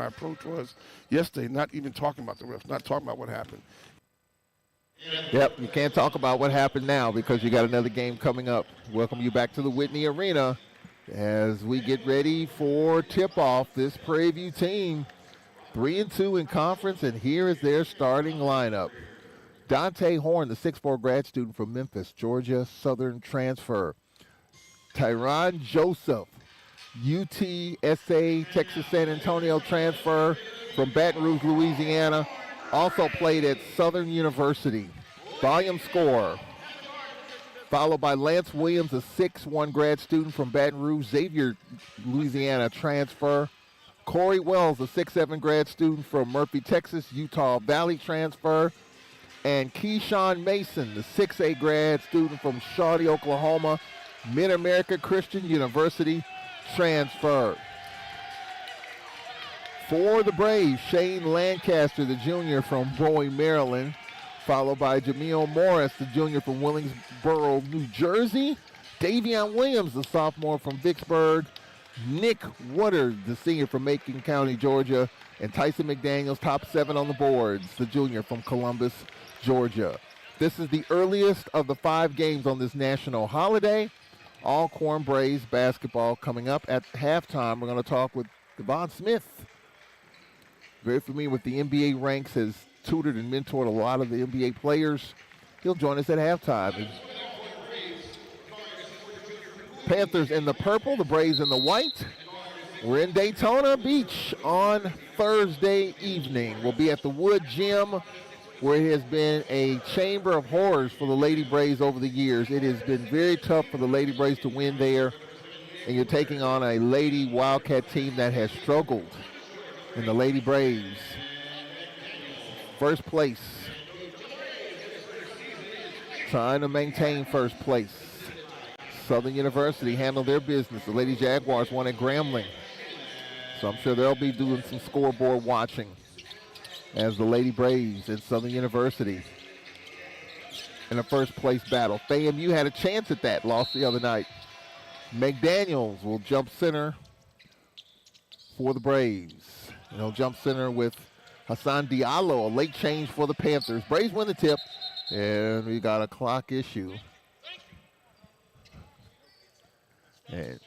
my approach was yesterday, not even talking about the refs, not talking about what happened. Yep, you can't talk about what happened now because you got another game coming up. Welcome you back to the Whitney Arena as we get ready for tip-off. This Prairie View team, 3-2 in conference, and here is their starting lineup. Dante Horn, the 6'4" grad student from Memphis, Georgia Southern transfer. Tyron Joseph, UTSA, Texas San Antonio transfer from Baton Rouge, Louisiana. Also played at Southern University. Volume scorer. Followed by Lance Williams, a 6'1" grad student from Baton Rouge, Xavier, Louisiana transfer. Corey Wells, a 6'7" grad student from Murphy, Texas, Utah Valley transfer. And Keyshawn Mason, the 6A grad student from Shawnee, Oklahoma, Mid-America Christian University transfer. For the Braves, Shane Lancaster, the junior from Bowie, Maryland, followed by Jameel Morris, the junior from Willingsboro, New Jersey. Davion Williams, the sophomore from Vicksburg. Nick Woodard, the senior from Macon County, Georgia. And Tyson McDaniels, top 7 on the boards, the junior from Columbus, Georgia. This is the earliest of the 5 games on this national holiday. Alcorn Braves basketball coming up at halftime. We're going to talk with Devon Smith. Very familiar with the NBA ranks, has tutored and mentored a lot of the NBA players. He'll join us at halftime. Panthers in the purple, the Braves in the white. We're in Daytona Beach on Thursday evening. We'll be at the Wood Gym, where it has been a chamber of horrors for the Lady Braves over the years. It has been very tough for the Lady Braves to win there, and you're taking on a Lady Wildcat team that has struggled. And the Lady Braves, first place, trying to maintain first place. Southern University handled their business. The Lady Jaguars won at Grambling, so I'm sure they'll be doing some scoreboard watching as the Lady Braves and Southern University in a first place battle. FAMU had a chance at that, lost the other night. McDaniels will jump center for the Braves. And he'll jump center with Hassan Diallo, a late change for the Panthers. Braves win the tip, and we got a clock issue. And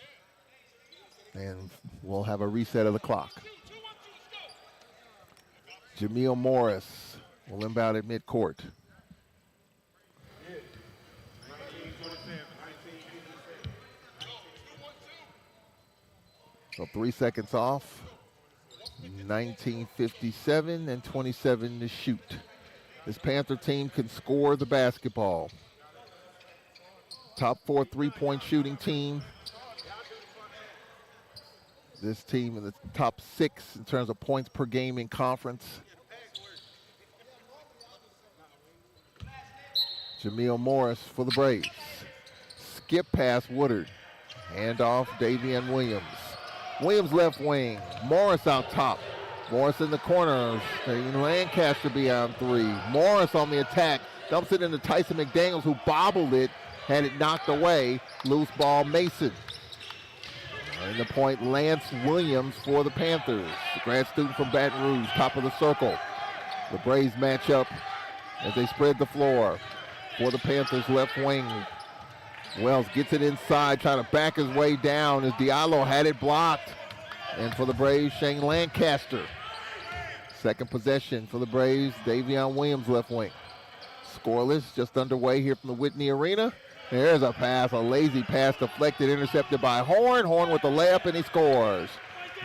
we'll have a reset of the clock. Jameel Morris will inbound at midcourt. So 3 seconds off. 19:57 and 27 to shoot. This Panther team can score the basketball. Top 4 3-point shooting team. This team in the top 6 in terms of points per game in conference. Jameel Morris for the Braves. Skip past Woodard. Hand off Davion Williams. Williams left wing. Morris out top. Morris in the corner. Lancaster beyond 3. Morris on the attack. Dumps it into Tyson McDaniels, who bobbled it. Had it knocked away. Loose ball, Mason. In the point, Lance Williams for the Panthers. The grad student from Baton Rouge, top of the circle. The Braves match up as they spread the floor. For the Panthers, left wing. Wells gets it inside, trying to back his way down as Diallo had it blocked. And for the Braves, Shane Lancaster. Second possession for the Braves, Davion Williams, left wing. Scoreless, just underway here from the Whitney Arena. There's a pass, a lazy pass, deflected, intercepted by Horn. Horn with the layup, and he scores.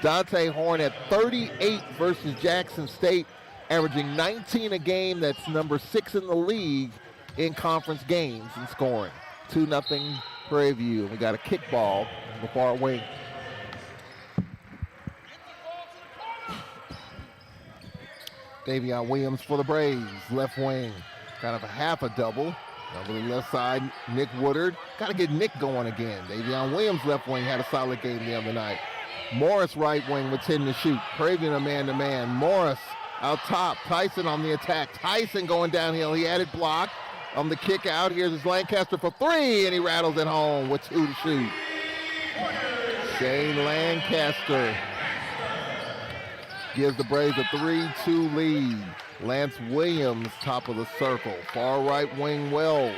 Dante Horn at 38 versus Jackson State, averaging 19 a game. That's number 6 in the league in conference games in scoring. 2-0 Prairie View. We got a kickball on the far wing. Davion Williams for the Braves, left wing. Kind of a half a double. Over the left side, Nick Woodard. Got to get Nick going again. Davion Williams, left wing, had a solid game the other night. Morris, right wing, with 10 to shoot. Prairie View a man-to-man. Morris out top. Tyson on the attack. Tyson going downhill. He had it blocked. On the kick out, here's his Lancaster for 3, and he rattles it home with 2 to shoot. Shane Lancaster gives the Braves a 3-2 lead. Lance Williams, top of the circle. Far right wing Wells.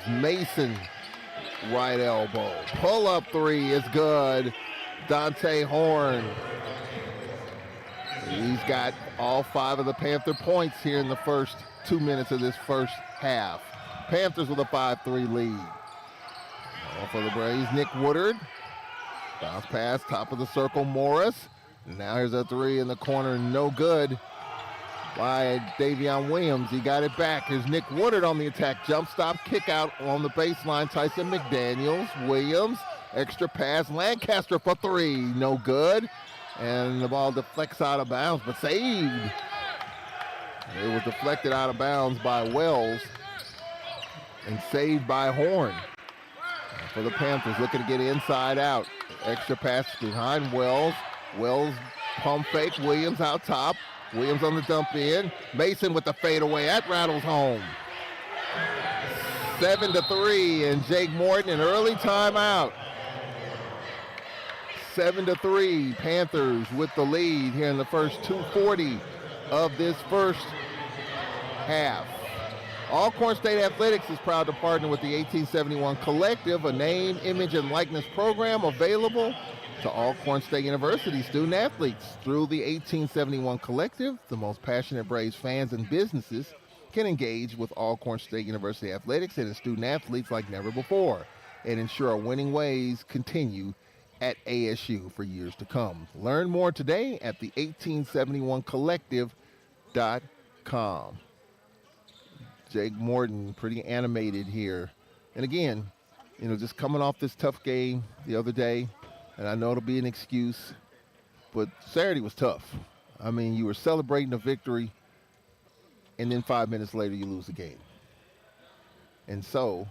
Mason, right elbow. Pull-up three is good. Dante Horn. He's got all 5 of the Panther points here in the first 2 minutes of this first half. Panthers with a 5-3 lead. All for the Braves, Nick Woodard. Bounce pass, top of the circle, Morris. Now here's a 3 in the corner, no good by Davion Williams. He got it back. Here's Nick Woodard on the attack. Jump stop, kick out on the baseline. Tyson McDaniels, Williams, extra pass. Lancaster for 3, no good. And the ball deflects out of bounds, but saved. It was deflected out of bounds by Wells and saved by Horn. For the Panthers, looking to get inside out. Extra pass behind Wells. Wells pump fake. Williams out top. Williams on the dump in. Mason with the fadeaway. That rattles home. 7-3, and Jake Morton an early timeout. 7-3, Panthers with the lead here in the first 2:40 of this first half. Alcorn State Athletics is proud to partner with the 1871 Collective, a name, image, and likeness program available to Alcorn State University student athletes. Through the 1871 Collective, the most passionate Braves fans and businesses can engage with Alcorn State University athletics and its student athletes like never before and ensure our winning ways continue at ASU for years to come. Learn more today at the 1871collective.com. Jake Morton, pretty animated here. And again, just coming off this tough game the other day, and I know it'll be an excuse, but Saturday was tough. I mean, you were celebrating a victory, and then 5 minutes later you lose the game. And so,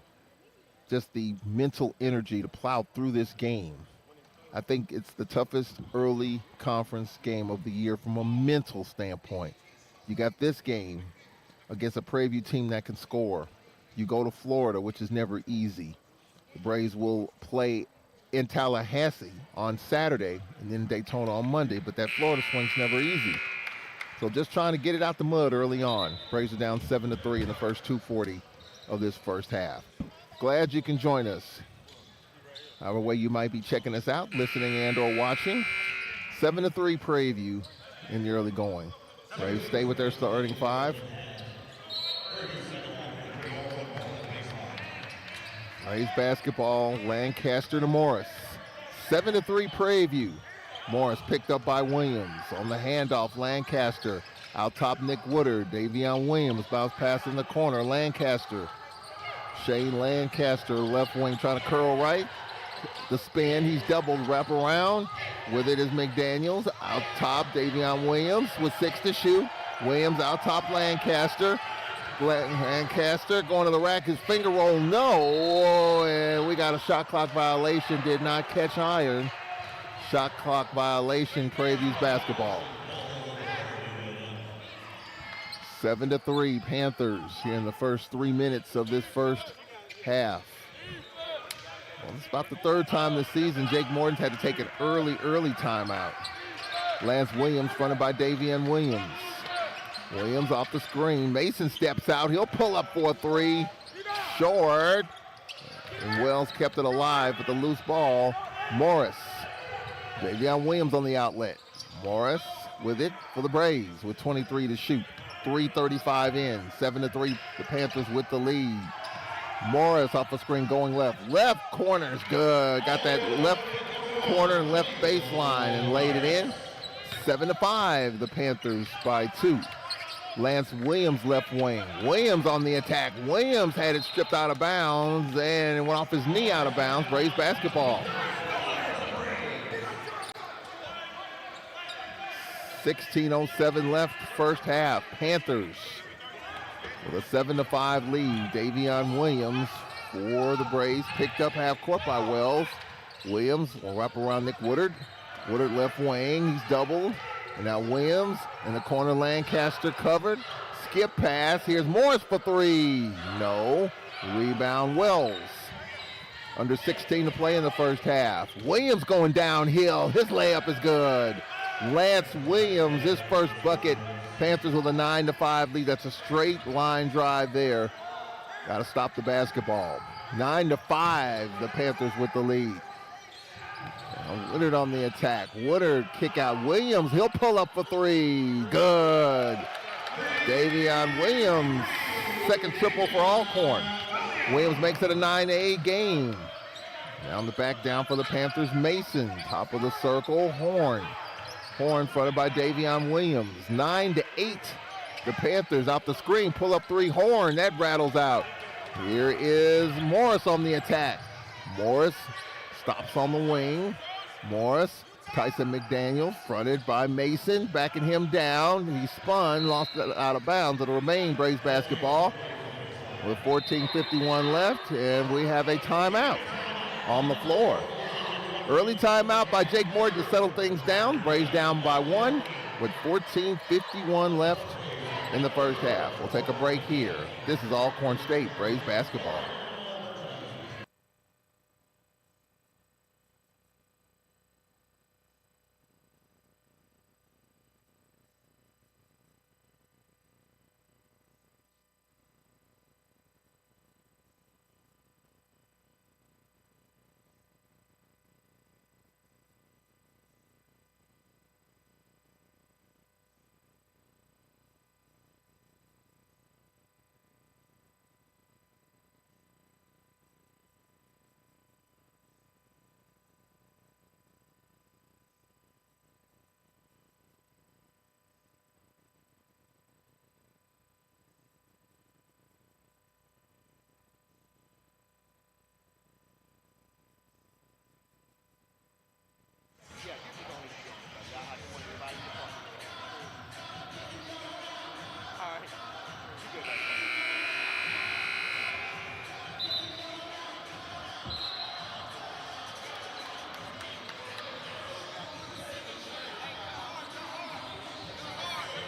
just the mental energy to plow through this game. I think it's the toughest early conference game of the year from a mental standpoint. You got this game against a Prairie View team that can score. You go to Florida, which is never easy. The Braves will play in Tallahassee on Saturday and then Daytona on Monday, but that Florida swing's never easy. So just trying to get it out the mud early on. Braves are down 7-3 in the first 2:40 of this first half. Glad you can join us. However way you might be checking us out, listening and or watching. 7-3 Prairie View in the early going. Braves stay with their starting 5. Braves basketball, Lancaster to Morris. 7-3 Prairie View. Morris picked up by Williams. On the handoff, Lancaster. Out top, Nick Woodard. Davion Williams bounce pass in the corner. Lancaster. Shane Lancaster, left wing, trying to curl right. The spin, he's doubled, wrap around. With it is McDaniels. Out top, Davion Williams with 6 to shoot. Williams out top, Lancaster. Lancaster going to the rack, his finger roll, no. And we got a shot clock violation, did not catch iron. Shot clock violation, Prairie View's basketball. 7-3 Panthers here in the first 3 minutes of this first half. Well, it's about the 3rd time this season Jake Morton's had to take an early timeout. Lance Williams fronted by Davion Williams. Williams off the screen. Mason steps out. He'll pull up for a 3. Short. And Wells kept it alive with the loose ball. Morris. Davion Williams on the outlet. Morris with it for the Braves with 23 to shoot. 3:35 in. 7-3 the Panthers with the lead. Morris off the screen going left. Left corner is good. Got that left corner and left baseline and laid it in. 7-5 the Panthers by 2. Lance Williams left wing. Williams on the attack. Williams had it stripped out of bounds and it went off his knee out of bounds. Braves basketball. 16:07 left first half. Panthers with a 7-5 lead. Davion Williams for the Braves. Picked up half court by Wells. Williams will wrap around Nick Woodard. Woodard left wing. He's doubled. And now Williams in the corner, Lancaster covered. Skip pass. Here's Morris for 3. No. Rebound Wells. Under 16 to play in the first half. Williams going downhill. His layup is good. Lance Williams, his first bucket. Panthers with a 9-5 lead. That's a straight line drive there. Got to stop the basketball. 9-5, the Panthers with the lead. Now Woodard on the attack. Woodard kick out. Williams, he'll pull up for three. Good. Davion Williams, second triple for Alcorn. Williams makes it a 9-8 game. Down the back down for the Panthers, Mason. Top of the circle, Horn. Horn fronted by Davion Williams. 9-8. The Panthers off the screen, pull up three. Horn, that rattles out. Here is Morris on the attack. Morris stops on the wing. Morris, Tyson McDaniel, fronted by Mason, backing him down. He spun, lost it out of bounds. It'll remain Braves basketball with 14:51 left, and we have a timeout on the floor. Early timeout by Jake Morton to settle things down. Braves down by 1 with 14:51 left in the first half. We'll take a break here. This is Alcorn State Braves basketball.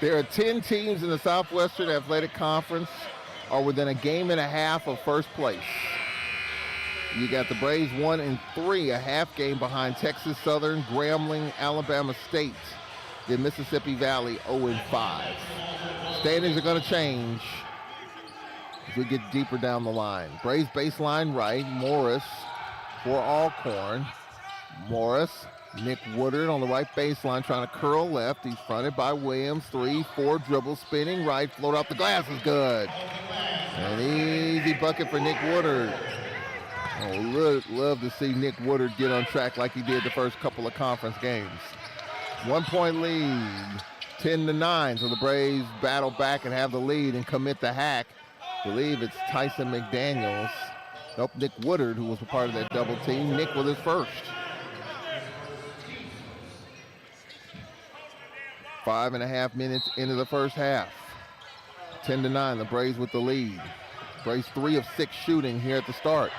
There are 10 teams in the Southwestern Athletic Conference are within a game and a half of first place. You got the Braves 1 and 3, a half game behind Texas Southern, Grambling, Alabama State. Then Mississippi Valley 0 and 5. Standings are going to change as we get deeper down the line. Braves baseline right, Morris for Alcorn. Morris, Nick Woodard on the right baseline trying to curl left. He's fronted by Williams. 3-4 dribble, spinning right, float off the glass is good. An easy bucket for Nick Woodard. Oh, love to see Nick Woodard get on track like he did the first couple of conference games. 1 point lead, 10-9. So the Braves battle back and have the lead and commit the hack. I believe it's Tyson McDaniels. Nope, Nick Woodard, who was a part of that double team. Nick with his first. 5.5 minutes into the first half. 10-9, the Braves with the lead. Braves 3 of 6 shooting here at the start.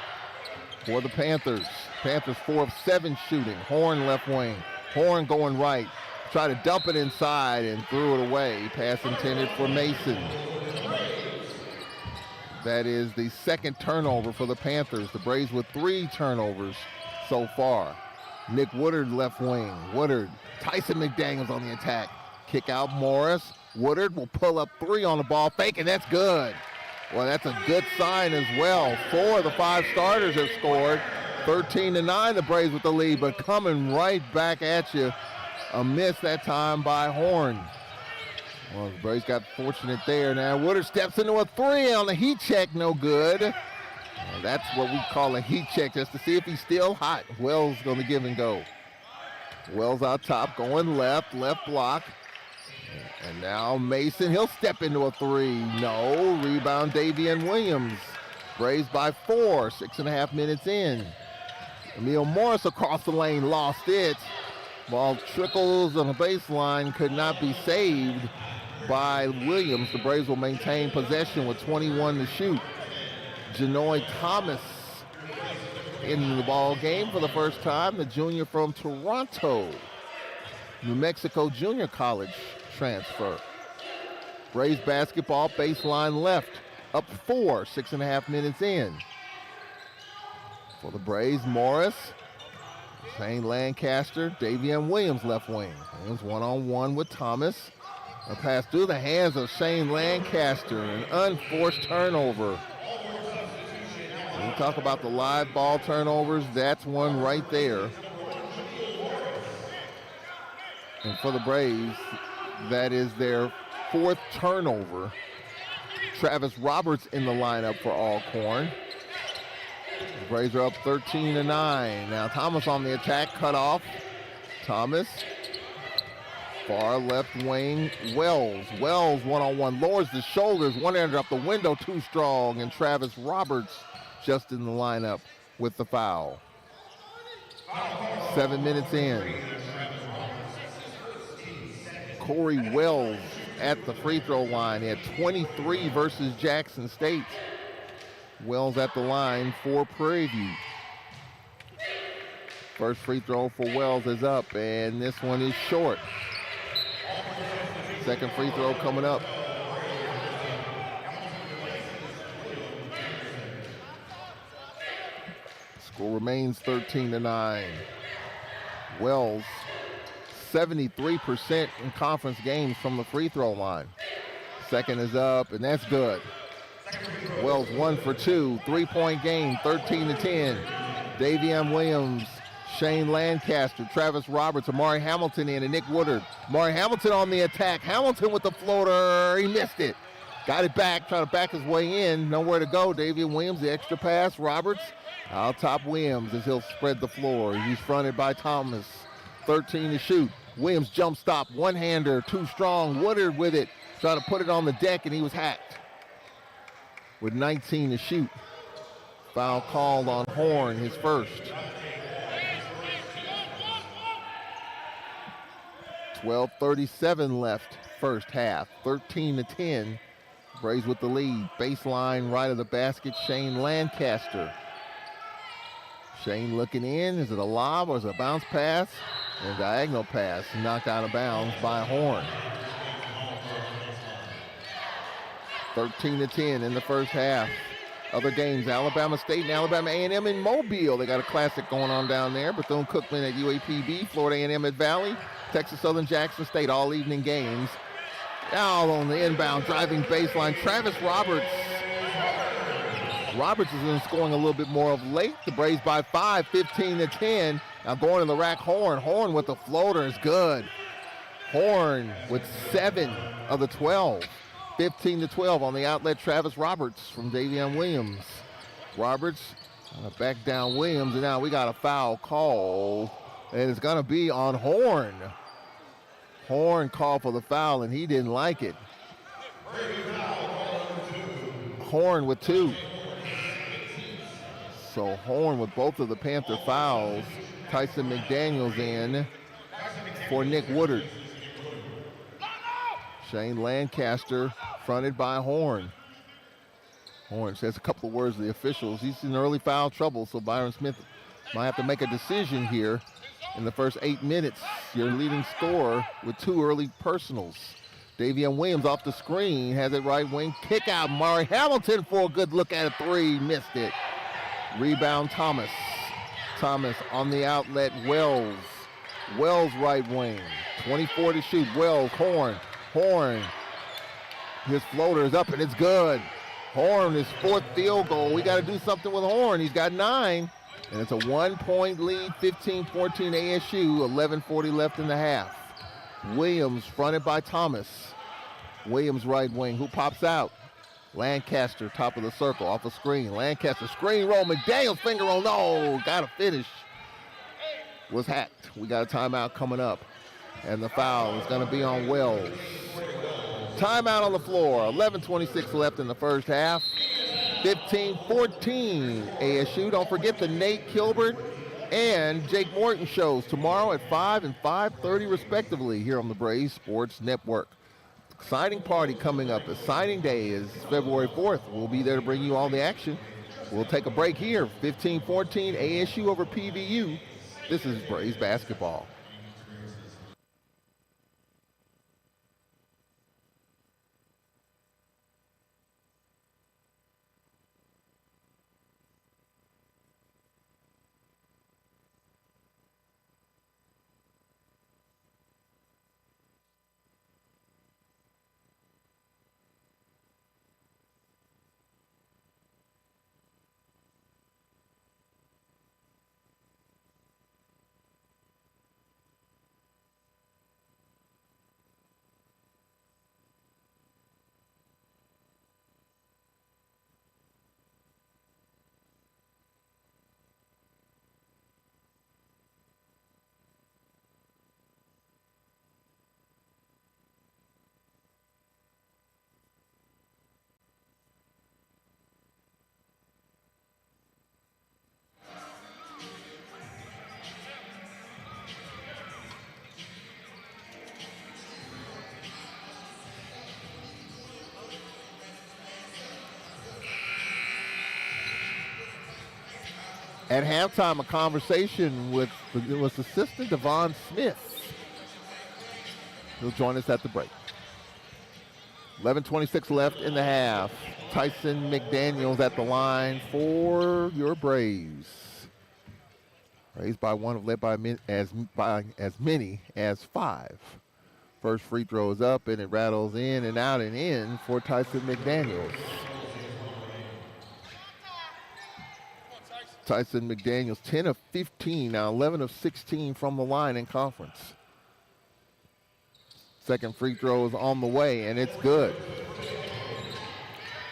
For the Panthers. Panthers 4 of 7 shooting. Horn left wing. Horn going right. Tried to dump it inside and threw it away. Pass intended for Mason. That is the second turnover for the Panthers. The Braves with 3 turnovers so far. Nick Woodard left wing. Woodard. Tyson McDaniels on the attack. Kick out Morris. Woodard will pull up 3 on the ball. Fake, and that's good. Well, that's a good sign as well. 4 of the 5 starters have scored. 13-9, the Braves with the lead, but coming right back at you. A miss that time by Horn. Well, the Braves got fortunate there. Now Woodard steps into a 3 on the heat check, no good. Well, that's what we call a heat check, just to see if he's still hot. Wells going to give and go. Wells out top, going left block. And now Mason, he'll step into a 3. No, rebound Davion Williams. Braves by 4, 6.5 minutes in. Emil Morris across the lane, lost it. Ball trickles on the baseline, could not be saved by Williams. The Braves will maintain possession with 21 to shoot. Janoy Thomas in the ball game for the first time, the junior from Toronto, New Mexico Junior College transfer. Braves basketball, baseline left, up 4, 6.5 minutes in. For the Braves, Morris Shane Lancaster, Davian Williams left wing. Williams one-on-one with Thomas. A pass through the hands of Shane Lancaster, an unforced turnover. When we talk about the live ball turnovers, that's one right there. And for the Braves, that is their 4th turnover. Travis Roberts in the lineup for Alcorn. The Braves are up 13-9. Now Thomas on the attack, cut off. Thomas, far left wing, Wells. Wells one-on-one, lowers the shoulders, one-hander up the window, too strong, and Travis Roberts just in the lineup with the foul. 7 minutes in. Corey Wells at the free throw line. He had 23 versus Jackson State. Wells at the line for Prairie View. First free throw for Wells is up, and this one is short. Second free throw coming up. Score remains 13-9. Wells, 73% in conference games from the free throw line. Second is up, and that's good. Wells 1 for 2, 3-point game, 13-10. Davian Williams, Shane Lancaster, Travis Roberts, Amari Hamilton in, and Nick Woodard. Amari Hamilton on the attack. Hamilton with the floater. He missed it. Got it back, trying to back his way in. Nowhere to go. Davian Williams, the extra pass. Roberts out top Williams as he'll spread the floor. He's fronted by Thomas. 13 to shoot. Williams jump stop, one-hander, too strong. Woodard with it, trying to put it on the deck, and he was hacked. With 19 to shoot. Foul called on Horn, his first. 12:37 left, first half. 13-10. Braves with the lead. Baseline right of the basket, Shane Lancaster. Shane looking in. Is it a lob or is it a bounce pass? And a diagonal pass knocked out of bounds by Horn. 13-10 in the first half. Other games, Alabama State and Alabama A&M in Mobile. They got a classic going on down there. Bethune-Cookman at UAPB, Florida A&M at Valley, Texas Southern Jackson State, all evening games. Now on the inbound, driving baseline, Travis Roberts. Roberts has been scoring a little bit more of late. The Braves by 5, 15-10. Now going in the rack, Horn. Horn with the floater is good. Horn with 7 of the 12. 15-12 on the outlet, Travis Roberts from Davian Williams. Roberts back down Williams, and now we got a foul call, and it's going to be on Horn. Horn called for the foul, and he didn't like it. Horn with 2. So Horn with both of the Panther fouls. Tyson McDaniels in for Nick Woodard. Shane Lancaster fronted by Horn. Horn says a couple of words to the officials. He's in early foul trouble, so Byron Smith might have to make a decision here in the first 8 minutes. Your leading scorer with 2 early personals. Davian Williams off the screen, has it right wing. Kick out, Murray Hamilton for a good look at a 3, missed it. Rebound Thomas. Thomas on the outlet, Wells. Wells right wing, 24 to shoot. Wells, Horn. Horn, his floater is up and it's good. Horn, his 4th field goal. We got to do something with Horn. He's got 9, and it's a 1-point lead, 15-14 ASU, 11:40 left in the half. Williams fronted by Thomas. Williams right wing, who pops out? Lancaster, top of the circle, off a screen. Lancaster, screen roll, McDaniels, finger roll, no, got to finish. Was hacked. We got a timeout coming up. And the foul is going to be on Wells. Timeout on the floor. 11:26 left in the first half. 15-14 ASU. Don't forget the Nate Kilbert and Jake Morton shows tomorrow at 5 and 5:30 respectively here on the Braves Sports Network. Signing party coming up. The signing day is February 4th. We'll be there to bring you all the action. We'll take a break here. 15-14 ASU over PVU. This is Braves basketball. At halftime, a conversation with assistant Devon Smith. He'll join us at the break. 11:26 left in the half. Tyson McDaniels at the line for your Braves. Braves by one, led by as many as 5. First free throw is up, and it rattles in and out and in for Tyson McDaniels. Tyson McDaniels, 10 of 15, now 11 of 16 from the line in conference. Second free throw is on the way, and it's good.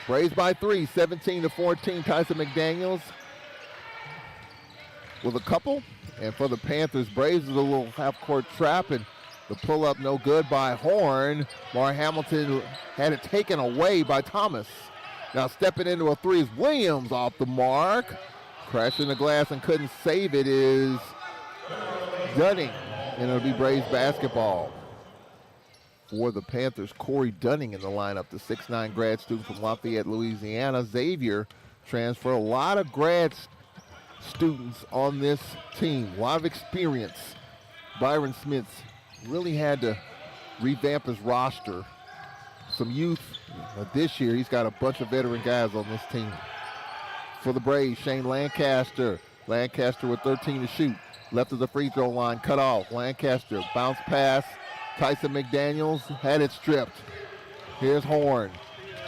Braves by 3, 17-14. Tyson McDaniels with a couple. And for the Panthers, Braves is a little half-court trap, and the pull-up no good by Horn. Mar Hamilton had it taken away by Thomas. Now stepping into a three is Williams off the mark. Crashing the glass and couldn't save it is Dunning, and it'll be Braves basketball. For the Panthers, Corey Dunning in the lineup, the 6'9" grad student from Lafayette, Louisiana. Xavier transfer, a lot of grad students on this team, a lot of experience. Byron Smith really had to revamp his roster. Some youth, but this year he's got a bunch of veteran guys on this team. For the Braves, Shane Lancaster. Lancaster with 13 to shoot. Left of the free throw line, cut off. Lancaster, bounce pass. Tyson McDaniels had it stripped. Here's Horn.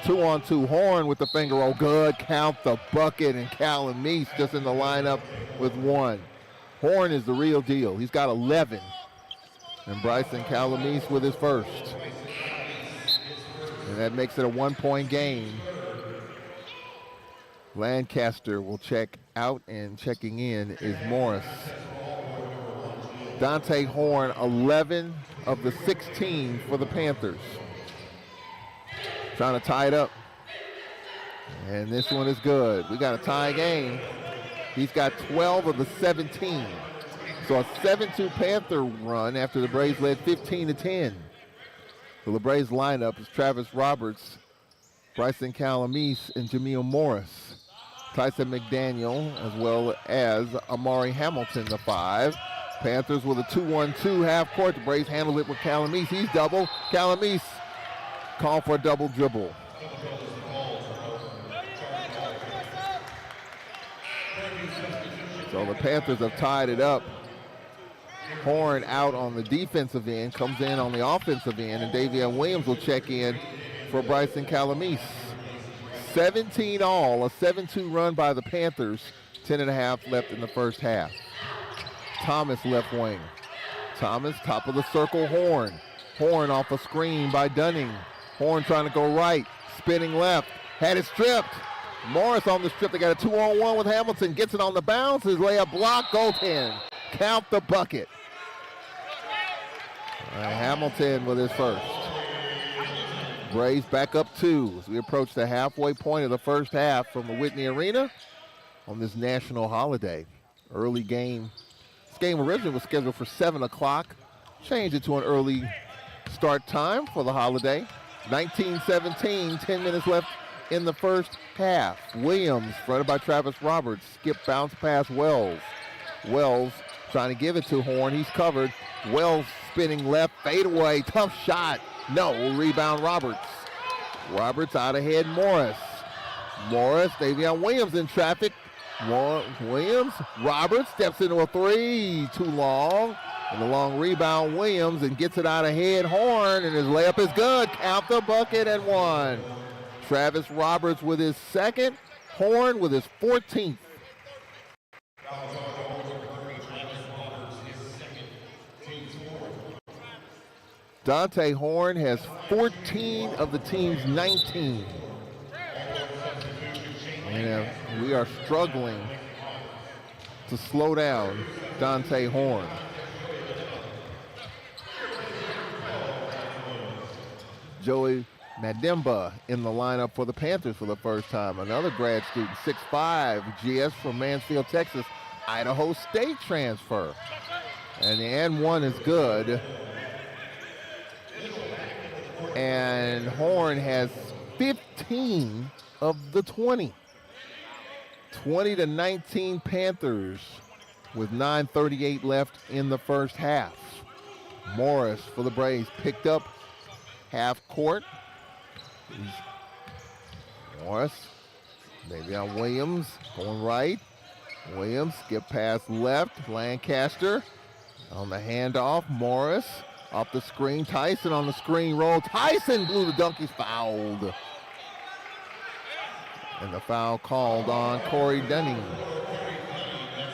2-on-2. Horn with the finger roll. Good. Count the bucket. And Calamise just in the lineup with 1. Horn is the real deal. He's got 11. And Bryson Calamise with his first. And that makes it a 1-point game. Lancaster will check out, and checking in is Morris. Dante Horn, 11 of the 16 for the Panthers. Trying to tie it up. And this one is good. We got a tie game. He's got 12 of the 17. So a 7-2 Panther run after the Braves led 15-10. So the Braves lineup is Travis Roberts, Bryson Calamise, and Jameel Morris. Tyson McDaniel, as well as Amari Hamilton, the 5. Panthers with a 2-1-2 half court. The Braves handle it with Calamise. He's double. Calamise called for a double dribble. So the Panthers have tied it up. Horn out on the defensive end, comes in on the offensive end, and Davion Williams will check in for Bryson Calamise. 17 all, a 7-2 run by the Panthers. 10.5 left in the first half. Thomas left wing. Thomas, top of the circle, Horn. Horn off a screen by Dunning. Horn trying to go right, spinning left, had it stripped. Morris on the strip, they got a 2-on-1 with Hamilton, gets it on the bounce, his layup blocked, goaltend. Count the bucket. Hamilton with his first. Braves back up 2 as we approach the halfway point of the first half from the Whitney Arena on this national holiday. Early game. This game originally was scheduled for 7 o'clock. Changed it to an early start time for the holiday. 19-17, 10 minutes left in the first half. Williams, fronted by Travis Roberts. Skip bounce pass Wells. Wells trying to give it to Horn. He's covered. Wells spinning left, fadeaway, tough shot. No, rebound Roberts. Roberts out ahead Morris. Morris, Davion Williams in traffic. Williams, Roberts steps into a 3, too long. And the long rebound Williams, and gets it out ahead Horn, and his layup is good. Count the bucket and 1. Travis Roberts with his second. Horn with his 14th. Dante Horn has 14 of the team's 19. And we are struggling to slow down Dante Horn. Joey Mademba in the lineup for the Panthers for the first time. Another grad student, 6'5", GS from Mansfield, Texas, Idaho State transfer. And the N1 is good. And Horn has 15 of the 20. 20-19 Panthers with 9:38 left in the first half. Morris for the Braves picked up half court. Morris, maybe on Williams, going right. Williams, skip pass left. Lancaster on the handoff. Morris off the screen. Tyson on the screen roll. Tyson blew the dunk. He's fouled. And the foul called on Corey Dunning.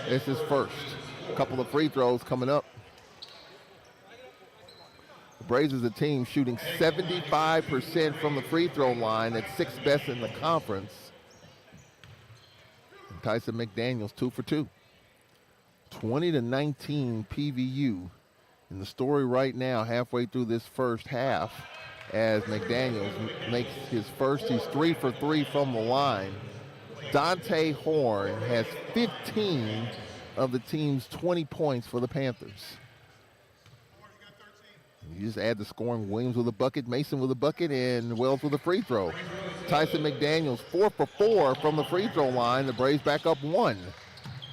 It's his first. A couple of free throws coming up. The Braves is a team shooting 75% from the free throw line. That's sixth best in the conference. And Tyson McDaniels 2 for 2. 20-19 PVU. And the story right now, halfway through this first half, as McDaniels makes his first. He's 3 for 3 from the line. Dante Horn has 15 of the team's 20 points for the Panthers. You just add the scoring. Williams with a bucket, Mason with a bucket, and Wells with a free throw. Tyson McDaniels 4 for 4 from the free throw line. The Braves back up 1.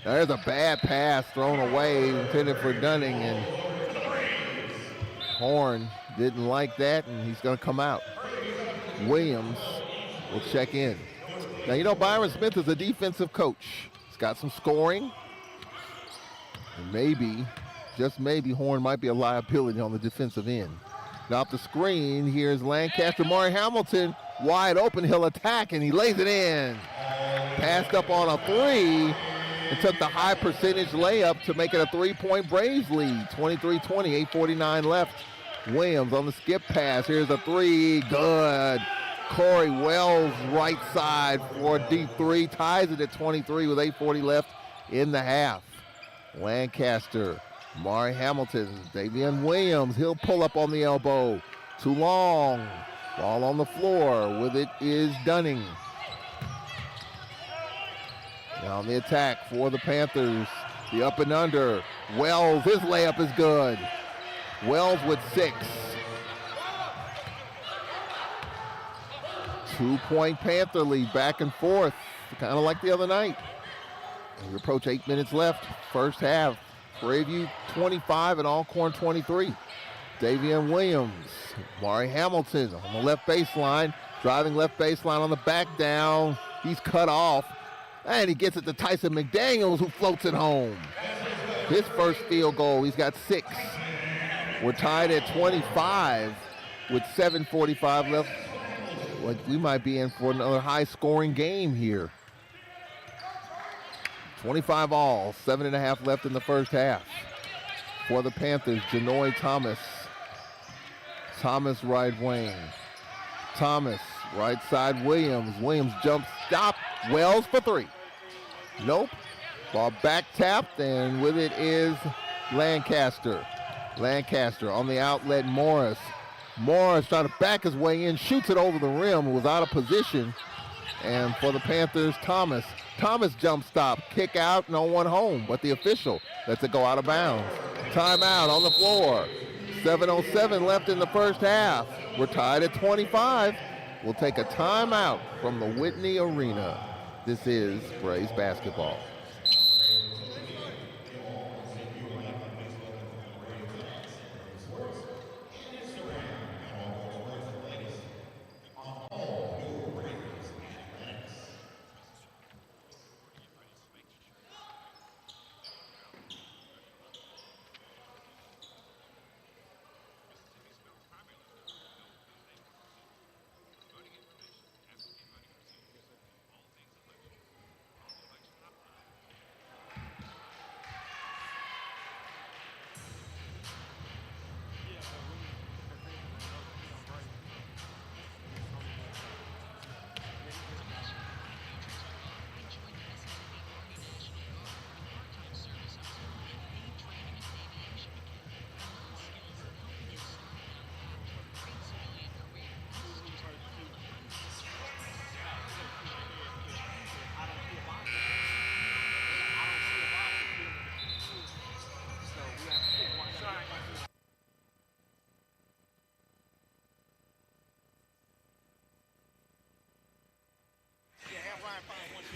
There's a bad pass thrown away, intended for Dunning, and Horn didn't like that, and he's going to come out. Williams will check in. Now, you know, Byron Smith is a defensive coach. He's got some scoring. And maybe, just maybe, Horn might be a liability on the defensive end. Now, off the screen, here's Lancaster. Maury Hamilton wide open. He'll attack, and he lays it in. Passed up on a three and took the high percentage layup to make it a 3-point Braves lead. 23-20, 8:49 left. Williams on the skip pass. Here's a three. Good. Corey Wells right side for a deep three. Ties it at 23 with 8:40 left in the half. Lancaster, Maury Hamilton, Davion Williams. He'll pull up on the elbow. Too long. Ball on the floor. With it is Dunning. Now on the attack for the Panthers. The up and under. Wells, his layup is good. Wells with 6. 2-point Panther lead, back and forth, kind of like the other night. We approach 8 minutes left, first half. Prairie View 25 and Alcorn 23. Davion Williams, Maury Hamilton on the left baseline, driving left baseline on the back down. He's cut off, and he gets it to Tyson McDaniels, who floats it home. His first field goal, he's got 6. We're tied at 25 with 7:45 left. We might be in for another high-scoring game here. 25 all, 7.5 left in the first half. For the Panthers, Janoy Thomas. Thomas right wing. Thomas right side Williams. Williams jump stop. Wells for 3. Nope. Ball back tapped, and with it is Lancaster. Lancaster on the outlet, Morris. Morris trying to back his way in, shoots it over the rim, was out of position. And for the Panthers, Thomas. Thomas jump stop, kick out, no one home, but the official lets it go out of bounds. Timeout on the floor. 7:07 left in the first half. We're tied at 25. We'll take a timeout from the Whitney Arena. This is Braves basketball.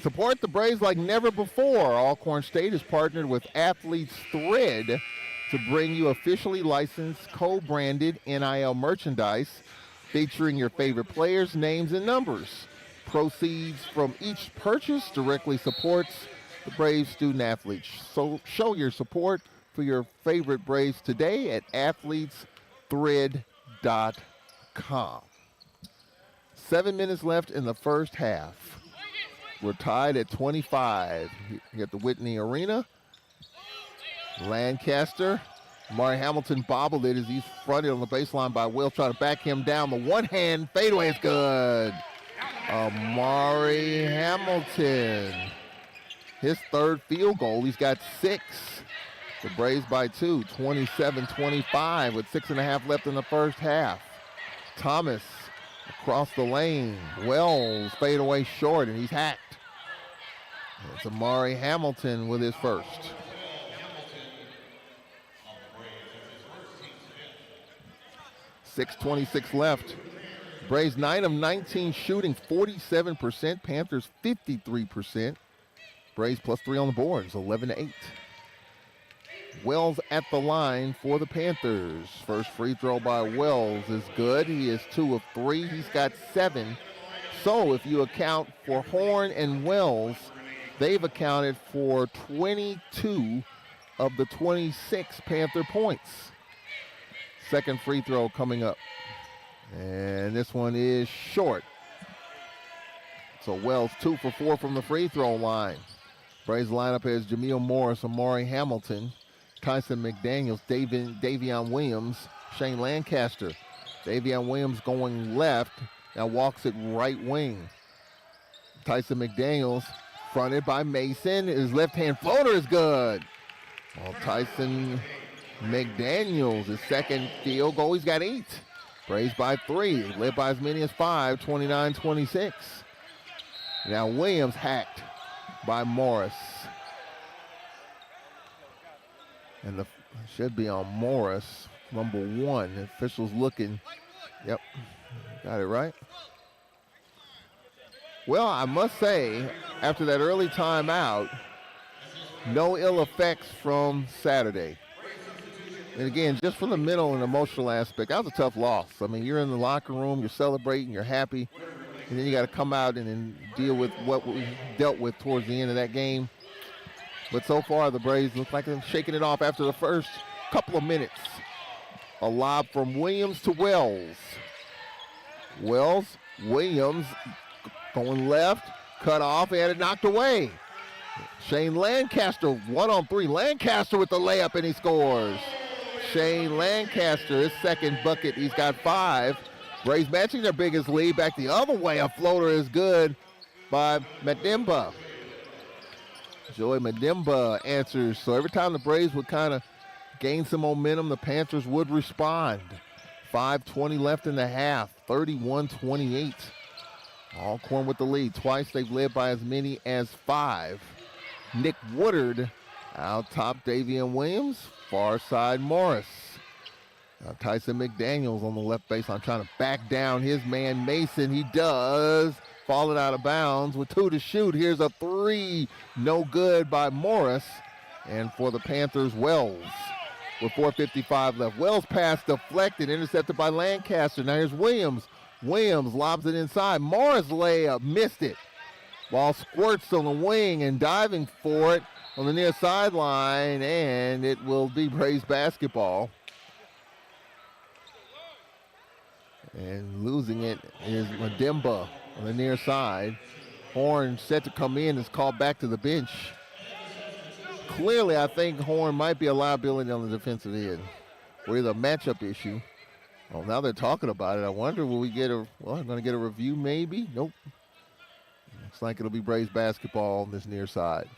Support the Braves like never before. Alcorn State has partnered with Athletes Thread to bring you officially licensed, co-branded NIL merchandise featuring your favorite players, names, and numbers. Proceeds from each purchase directly supports the Braves student athletes. So show your support for your favorite Braves today at athletesthread.com. 7 minutes left in the first half. We're tied at 25 here at the Whitney Arena. Lancaster, Amari Hamilton bobbled it as he's fronted on the baseline by Will, trying to back him down. The one-hand fadeaway is good. Amari Hamilton, his third field goal. He's got 6. The Braves by 2, 27-25 with 6.5 left in the first half. Thomas across the lane. Wells fade away short, and he's hacked. It's Amari Hamilton with his first. .626 left. Braves 9 of 19 shooting, 47%. Panthers 53%. Braves +3 on the boards, 11-8. Wells at the line for the Panthers. First free throw by Wells is good. He is 2 of 3. He's got 7. So if you account for Horn and Wells, they've accounted for 22 of the 26 Panther points. Second free throw coming up. And this one is short. So Wells 2 for 4 from the free throw line. Braves lineup is Jameel Morris, Amari Hamilton, Tyson McDaniels, Davion Williams, Shane Lancaster. Davion Williams going left, now walks it right wing. Tyson McDaniels fronted by Mason. His left-hand floater is good. Well, Tyson McDaniels, his second field goal, he's got 8. Braves by 3, led by as many as 5, 29-26. Now Williams hacked by Morris. And the should be on Morris, number 1. The officials looking. Yep, got it right. Well, I must say, after that early timeout, no ill effects from Saturday. And again, just from the mental and emotional aspect, that was a tough loss. I mean, you're in the locker room, you're celebrating, you're happy, and then you got to come out and then deal with what we dealt with towards the end of that game. But so far, the Braves look like they're shaking it off after the first couple of minutes. A lob from Williams to Wells. Williams going left, cut off, and had it knocked away. Shane Lancaster, 1-on-3. Lancaster with the layup, and he scores. Shane Lancaster, his second bucket, he's got 5. Braves matching their biggest lead. Back the other way, a floater is good by Madimba. Joey Madimba answers. So every time the Braves would kind of gain some momentum, the Panthers would respond. 5:20 left in the half, 31-28. Alcorn with the lead. Twice they've led by as many as 5. Nick Woodard out top Davion Williams, far side Morris. Now Tyson McDaniels on the left baseline trying to back down his man Mason. He does. Falling out of bounds with 2 to shoot. Here's a 3. No good by Morris. And for the Panthers, Wells with 4:55 left. Wells pass deflected, intercepted by Lancaster. Now here's Williams. Williams lobs it inside. Morris layup, missed it. Ball squirts on the wing and diving for it on the near sideline, and it will be Braves basketball. And losing it is Madimba on the near side. Horn set to come in, is called back to the bench. Clearly, I think Horn might be a liability on the defensive end. Or either a matchup issue. Well, now they're talking about it. I wonder, will we get I'm going to get a review maybe? Nope. Looks like it'll be Braves basketball on this near side.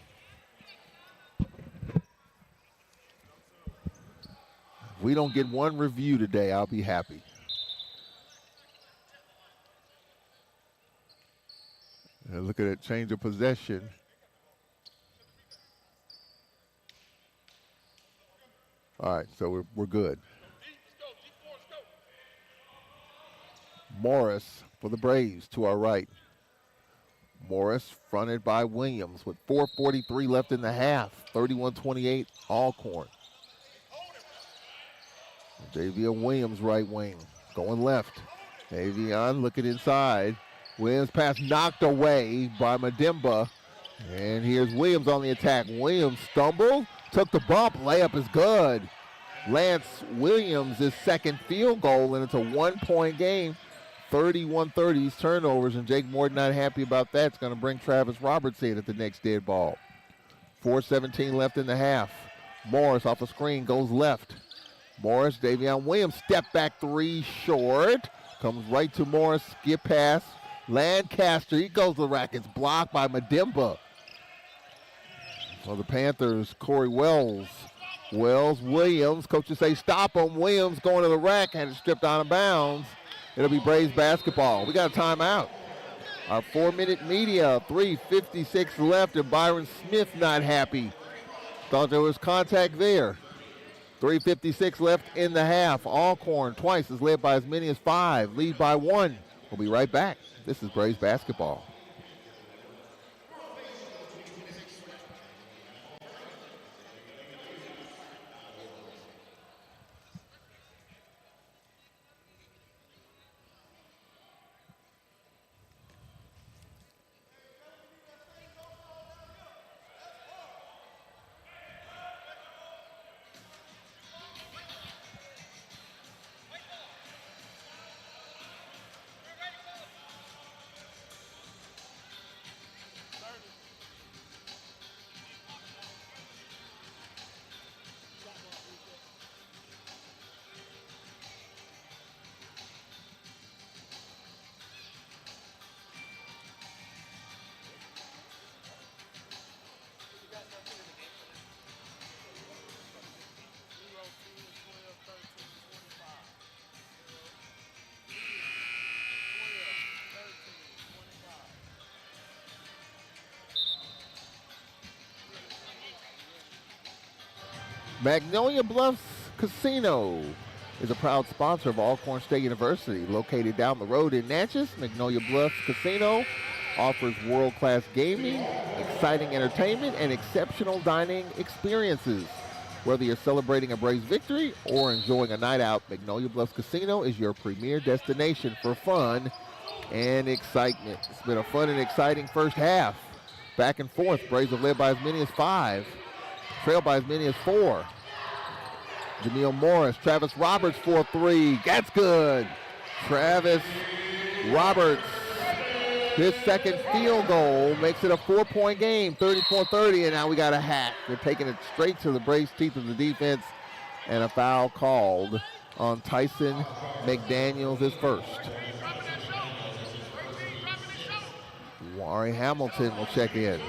If we don't get one review today, I'll be happy. And look at it, change of possession. All right, so we're good. Morris for the Braves to our right. Morris fronted by Williams with 4:43 left in the half. 31-28 Alcorn. Davion Williams right wing going left. Davion looking inside. Williams pass knocked away by Madimba. And here's Williams on the attack. Williams stumbled, took the bump. Layup is good. Lance Williams' his second field goal, and it's a 1-point game. 31-30 turnovers, and Jake Moore not happy about that. It's going to bring Travis Roberts in at the next dead ball. 4:17 left in the half. Morris off a screen goes left. Morris, Davion Williams, step back three short. Comes right to Morris, skip pass. Lancaster, he goes to the rack. It's blocked by Madimba. For the Panthers, Corey Wells. Williams, coaches say stop him. Williams going to the rack, had it stripped out of bounds. It'll be Braves basketball. We got a timeout. Our 4-minute media, 3:56 left, and Byron Smith not happy. Thought there was contact there. 3:56 left in the half. Alcorn twice is led by as many as 5. Lead by 1. We'll be right back. This is Braves basketball. Magnolia Bluffs Casino is a proud sponsor of Alcorn State University. Located down the road in Natchez, Magnolia Bluffs Casino offers world-class gaming, exciting entertainment, and exceptional dining experiences. Whether you're celebrating a Braves victory or enjoying a night out, Magnolia Bluffs Casino is your premier destination for fun and excitement. It's been a fun and exciting first half. Back and forth, Braves have led by as many as 5. Trailed by as many as 4. Jameel Morris, Travis Roberts for 3. That's good. Travis Roberts, his second field goal makes it a 4-point game, 34-30, and now we got a hack. They're taking it straight to the Braves' teeth of the defense, and a foul called on Tyson McDaniels, his first. Wari Hamilton will check in.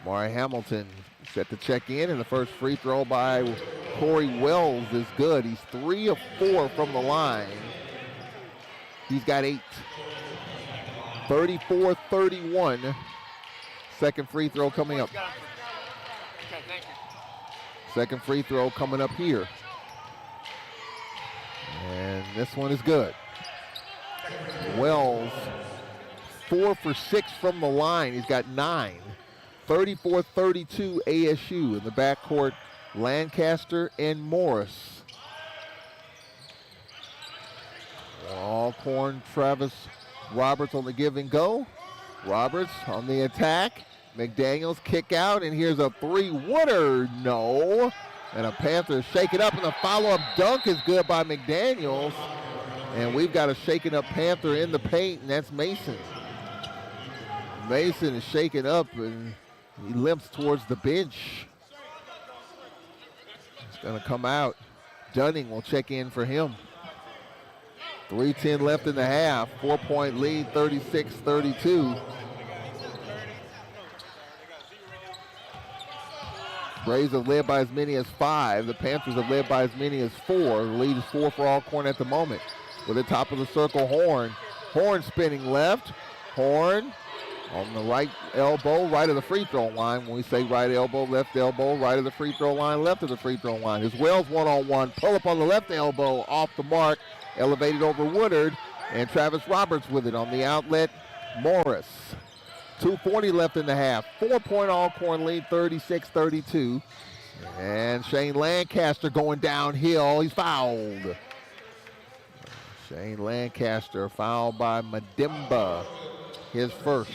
Mari Hamilton set to check in, and the first free throw by Corey Wells is good. He's 3 of 4 from the line. He's got 8. 34-31. Second free throw coming up. Second free throw coming up here. And this one is good. Wells, 4 for 6 from the line. He's got 9. 34-32 ASU in the backcourt, Lancaster and Morris. Alcorn, Travis Roberts on the give and go. Roberts on the attack. McDaniels kick out, and here's a 3-wooder. No. And a Panthers shake it up, and the follow-up dunk is good by McDaniels. And we've got a shaken up Panther in the paint, and that's Mason. Mason is shaken up, and he limps towards the bench. He's going to come out. Dunning will check in for him. 3:10 left in the half. 4-point lead, 36-32. Braves have led by as many as 5. The Panthers have led by as many as 4. The lead is 4 for Alcorn at the moment. With the top of the circle, Horn. Horn spinning left. Horn On the right elbow, right of the free throw line. When we say right elbow, right of the free throw line, left of the free throw line. His Wells one-on-one. Pull up on the left elbow, off the mark. Elevated over Woodard. And Travis Roberts with it on the outlet. Morris. 2:40 left in the half. 4-point Alcorn lead, 36-32. And Shane Lancaster going downhill. He's fouled. Shane Lancaster fouled by Madimba. His first.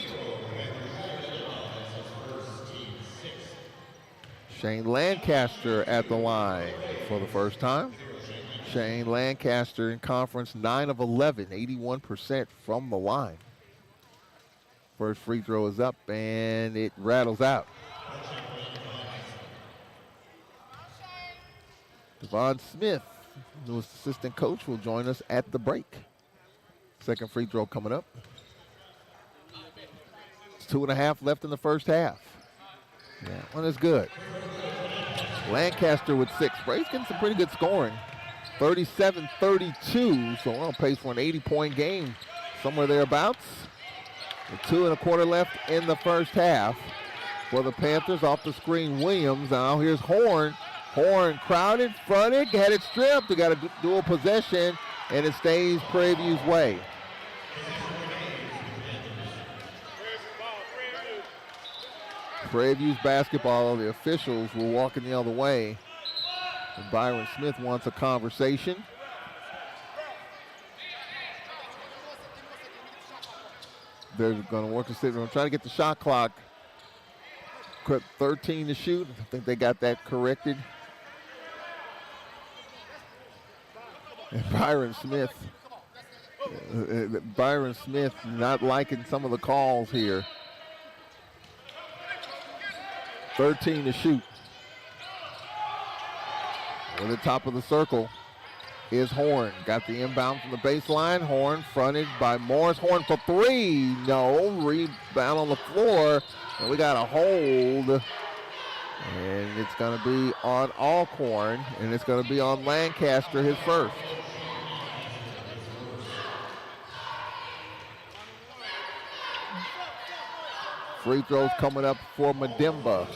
Shane Lancaster at the line for the first time. Shane Lancaster in conference 9 of 11, 81% from the line. First free throw is up and it rattles out. Devon Smith, newest assistant coach, will join us at the break. Second free throw coming up. It's 2.5 left in the first half. That one is good. Lancaster with 6. Bray's getting some pretty good scoring. 37-32, so we're on pace for an 80-point game, somewhere thereabouts. With 2.25 left in the first half. For the Panthers, off the screen, Williams. Now here's Horn. Horn crowded, fronted, had it stripped. They got a dual possession, and it stays Prairie View's way. Prairie View's basketball, the officials were walking the other way. And Byron Smith wants a conversation. They're going to work the sit. They're trying to get the shot clock. 13 to shoot. I think they got that corrected. And Byron Smith not liking some of the calls here. 13 to shoot. On the top of the circle is Horn. Got the inbound from the baseline. Horn fronted by Morris. Horn for 3. No. Rebound on the floor. And we got a hold. And it's going to be on Alcorn. And it's going to be on Lancaster, his first. Free throws coming up for Madimba.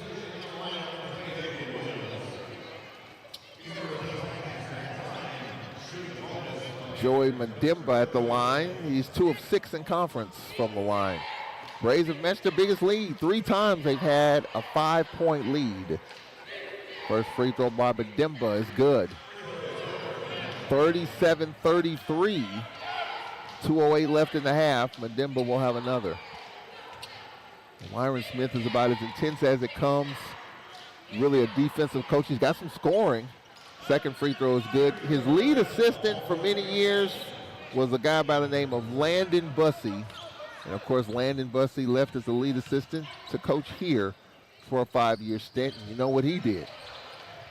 Joey Madimba at the line. He's 2 of 6 in conference from the line. Braves have matched their biggest lead. 3 times they've had a 5-point lead. First free throw by Madimba is good. 37-33. 2:08 left in the half. Madimba will have another. Myron Smith is about as intense as it comes. Really a defensive coach. He's got some scoring. Second free throw is good. His lead assistant for many years was a guy by the name of Landon Bussey. And of course, Landon Bussey left as the lead assistant to coach here for a 5-year stint. And you know what he did.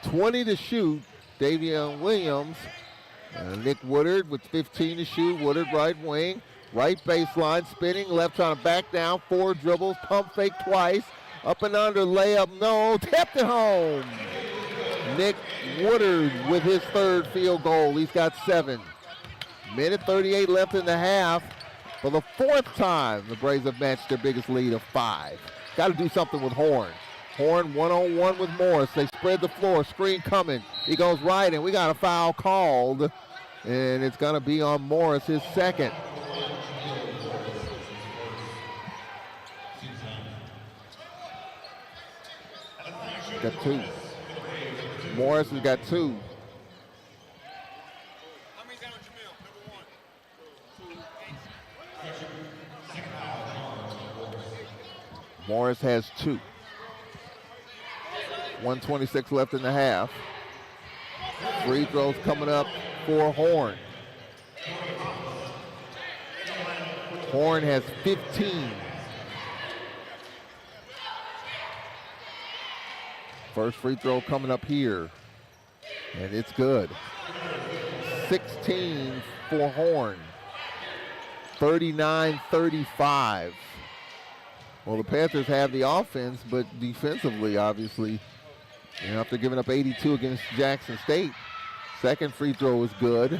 20 to shoot, Davion Williams. Nick Woodard with 15 to shoot. Woodard right wing. Right baseline, spinning, left trying to back down. 4 dribbles, pump fake twice. Up and under, layup, no. Tapped it home. Nick Woodard with his 3rd field goal. He's got 7. Minute 38 left in the half. For the 4th time, the Braves have matched their biggest lead of 5. Got to do something with Horn. Horn one-on-one with Morris. They spread the floor, screen coming. He goes right, and we got a foul called. And it's going to be on Morris, his 2nd. Got 2. Morris has got 2. Morris has 2. 1:26 left in the half. Free throws coming up for Horn. Horn has 15. First free throw coming up here. And it's good. 16 for Horn. 39-35. Well, the Panthers have the offense, but defensively, obviously, after giving up 82 against Jackson State, second free throw is good.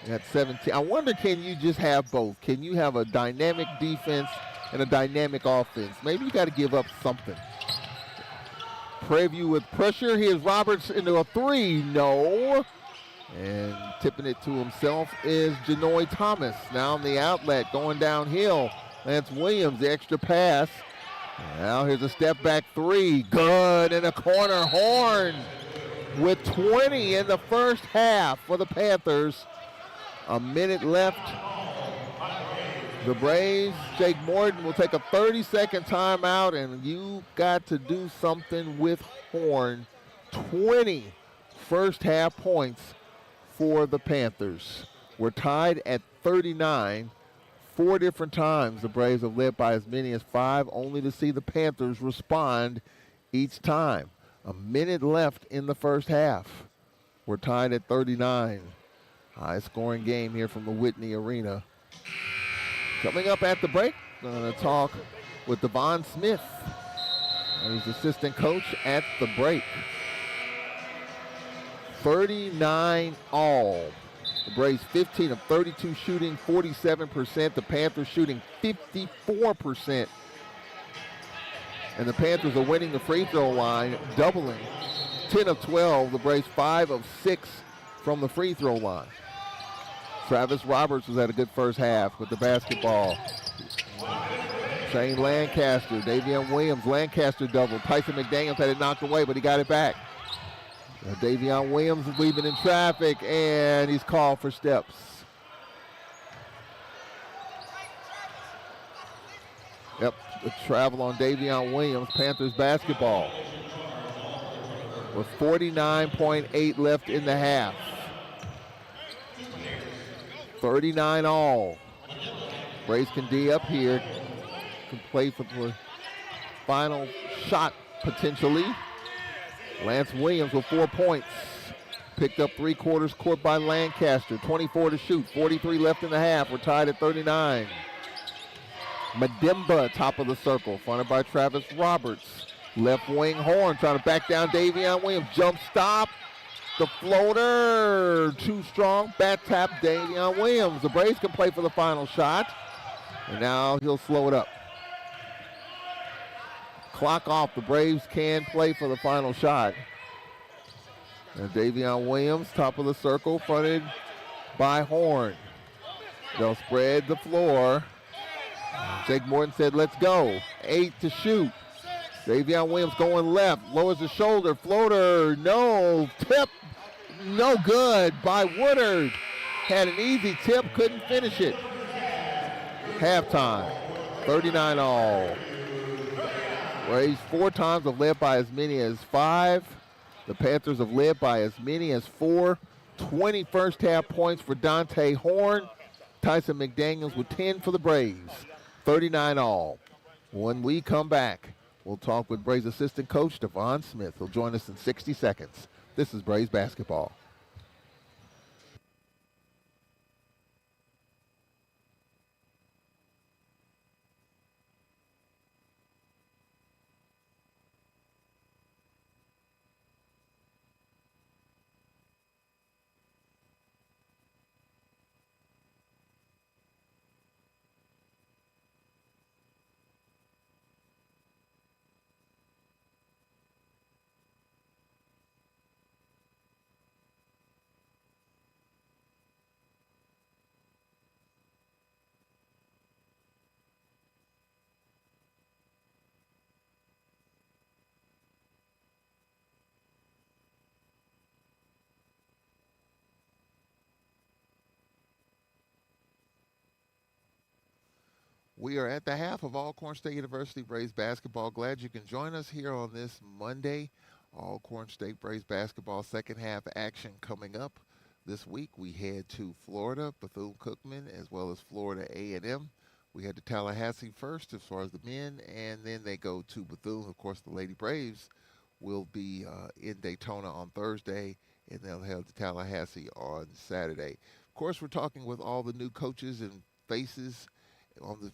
at 17. I wonder, can you just have both? Can you have a dynamic defense and a dynamic offense? Maybe you got to give up something. Preview with pressure. Here's Roberts into a three. No. And tipping it to himself is Janoy Thomas. Now on the outlet, going downhill. Lance Williams, the extra pass. Now here's a step back three. Good in the corner. Horn with 20 in the first half for the Panthers. A minute left. The Braves, Jake Morton will take a 30-second timeout, and you got to do something with Horn. 20 first half points for the Panthers. We're tied at 39. 4 different times the Braves have led by as many as 5, only to see the Panthers respond each time. A minute left in the first half. We're tied at 39. High-scoring game here from the Whitney Arena. Coming up at the break, I'm going to talk with Devon Smith. He's assistant coach at the break. 39 all. The Braves 15 of 32 shooting, 47%. The Panthers shooting 54%. And the Panthers are winning the free throw line, doubling. 10 of 12. The Braves 5 of 6 from the free throw line. Travis Roberts was at a good first half with the basketball. Shane Lancaster, Davion Williams, Lancaster double. Tyson McDaniels had it knocked away, but he got it back. Davion Williams is leaving in traffic, and he's called for steps. Yep, the travel on Davion Williams, Panthers basketball. With 49.8 left in the half. 39 all. Braves can D up here. Can play for the final shot potentially. Lance Williams with 4 points. Picked up 3/4 court by Lancaster. 24 to shoot. 43 left in the half. We're tied at 39. Madimba, top of the circle. Fronted by Travis Roberts. Left wing Horn trying to back down Davion Williams. Jump stop. The floater. Too strong. Bat tap Davion Williams. The Braves can play for the final shot. And now he'll slow it up. Clock off. The Braves can play for the final shot. And Davion Williams, top of the circle, fronted by Horn. They'll spread the floor. Jake Morton said, let's go. 8 to shoot. Davion Williams going left, lowers the shoulder, floater, no, tip, no good by Woodard. Had an easy tip, couldn't finish it. Halftime, 39 all. Braves 4 times have led by as many as 5. The Panthers have led by as many as 4. 20 first half points for Dante Horn. Tyson McDaniels with 10 for the Braves. 39 all. When we come back, we'll talk with Braves assistant coach Devon Smith. He'll join us in 60 seconds. This is Braves basketball. We are at the half of Alcorn State University Braves basketball. Glad you can join us here on this Monday. Alcorn State Braves basketball second half action coming up. This week we head to Florida, Bethune-Cookman, as well as Florida A&M. We head to Tallahassee first as far as the men, and then they go to Bethune. Of course, the Lady Braves will be in Daytona on Thursday, and they'll head to Tallahassee on Saturday. Of course, we're talking with all the new coaches and faces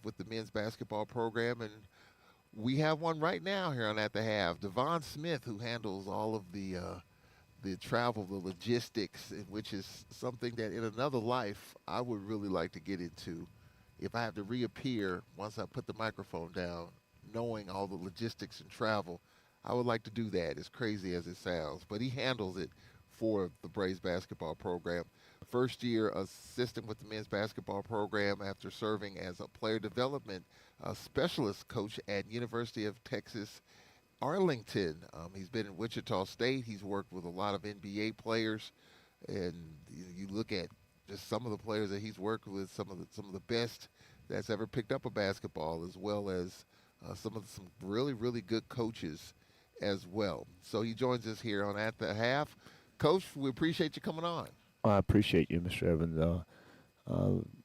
with the men's basketball program, and we have one right now here on At the Half. Devon Smith, who handles all of the the travel, the logistics, which is something that in another life I would really like to get into. If I have to reappear once I put the microphone down, knowing all the logistics and travel, I would like to do that, as crazy as it sounds. But he handles it for the Braves basketball program. First year assistant with the men's basketball program after serving as a player development specialist coach at University of Texas Arlington. He's been in Wichita State. He's worked with a lot of NBA players, and you look at just some of the players that he's worked with, some of the best that's ever picked up a basketball, as well as some really really good coaches as well. So he joins us here on At the Half. Coach, we appreciate you coming on. I appreciate you, Mr. Evans.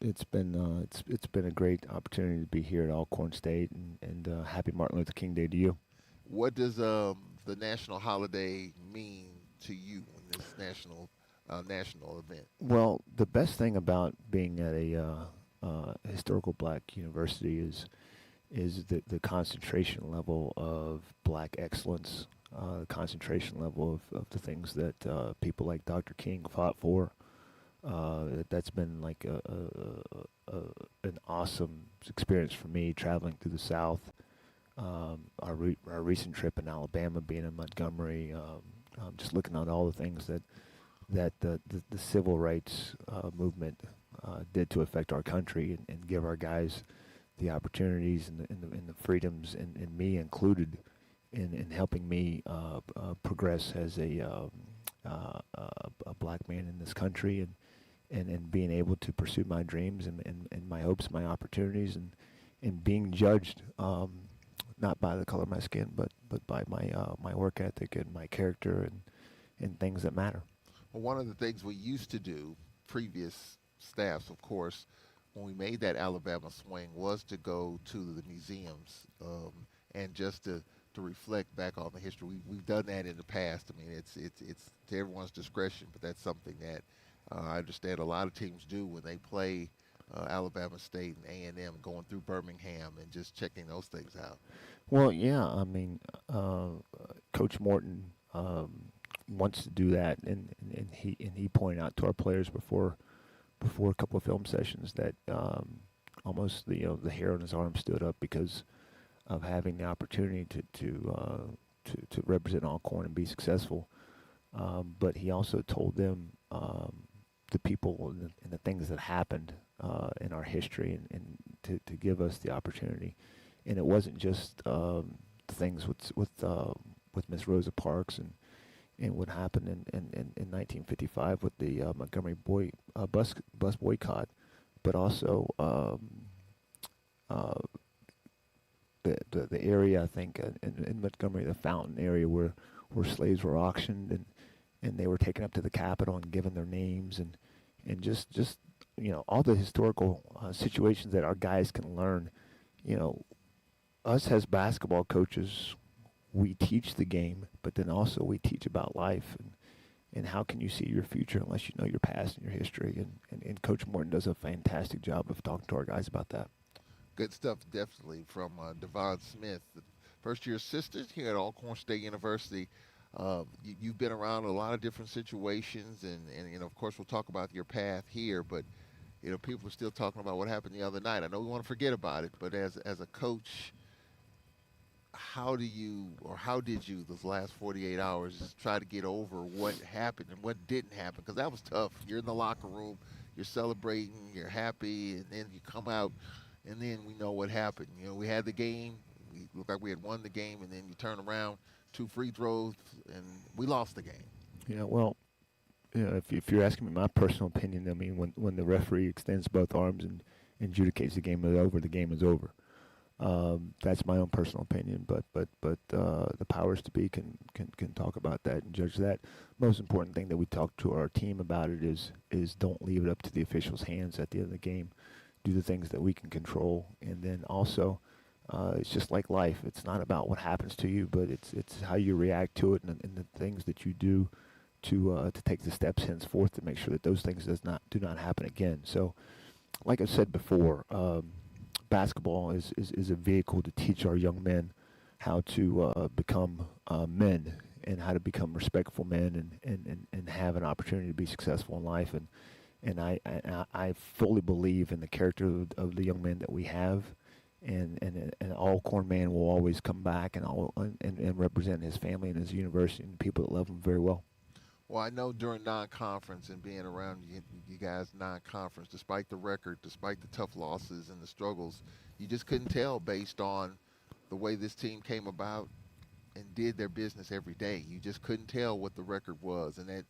It's been a great opportunity to be here at Alcorn State, and happy Martin Luther King Day to you. What does the national holiday mean to you in this national event? Well, the best thing about being at a historical black university is the concentration level of black excellence, the concentration level of the things that people like Dr. King fought for. That's been like an awesome experience for me traveling through the South. Our recent trip in Alabama, being in Montgomery, just looking at all the things that the civil rights movement did to affect our country and give our guys the opportunities and the freedoms, and me included, in helping me progress as a black man in this country, and being able to pursue my dreams and my hopes, my opportunities, and being judged not by the color of my skin, but by my work ethic and my character and things that matter. Well, one of the things we used to do, previous staffs, of course, when we made that Alabama swing, was to go to the museums and just to reflect back on the history. We've done that in the past. I mean, it's to everyone's discretion, but that's something that I understand a lot of teams do when they play Alabama State and A&M, going through Birmingham and just checking those things out. Well, yeah, I mean, Coach Morton wants to do that, and he pointed out to our players before a couple of film sessions that almost the hair on his arm stood up because of having the opportunity to represent Alcorn and be successful. But he also told them the people and the things that happened in our history, and to give us the opportunity. And it wasn't just things with Miss Rosa Parks and what happened in 1955 with the Montgomery bus boycott, but also the area, I think, in Montgomery, the Fountain area where slaves were auctioned and they were taken up to the Capitol and given their names, and just all the historical situations that our guys can learn. Us as basketball coaches, we teach the game, but then also we teach about life and how can you see your future unless you know your past and your history. And Coach Morton does a fantastic job of talking to our guys about that. Good stuff, definitely, from Devon Smith, the first-year assistant here at Alcorn State University. You've been around a lot of different situations, and of course, we'll talk about your path here, but people are still talking about what happened the other night. I know we want to forget about it, but as a coach, how did you those last 48 hours try to get over what happened and what didn't happen? Because that was tough. You're in the locker room, you're celebrating, you're happy, and then you come out, and then we know what happened. We had the game. We looked like we had won the game, and then you turn around, 2 free throws, and we lost the game. Yeah, well, if you're asking me my personal opinion, I mean, when the referee extends both arms and adjudicates the game is over. That's my own personal opinion, but the powers to be can talk about that and judge that. Most important thing that we talk to our team about it is don't leave it up to the officials' hands at the end of the game. Do the things that we can control, and then also it's just like life. It's not about what happens to you, but it's how you react to it and the things that you do to take the steps henceforth to make sure that those things do not happen again. So, like I said before, basketball is a vehicle to teach our young men how to become men and how to become respectful men and have an opportunity to be successful in life. And I fully believe in the character of the young men that we have. And Alcorn man will always come back and represent his family and his university and the people that love him very well. Well, I know during non-conference and being around you guys non-conference, despite the record, despite the tough losses and the struggles, you just couldn't tell based on the way this team came about and did their business every day. You just couldn't tell what the record was, and that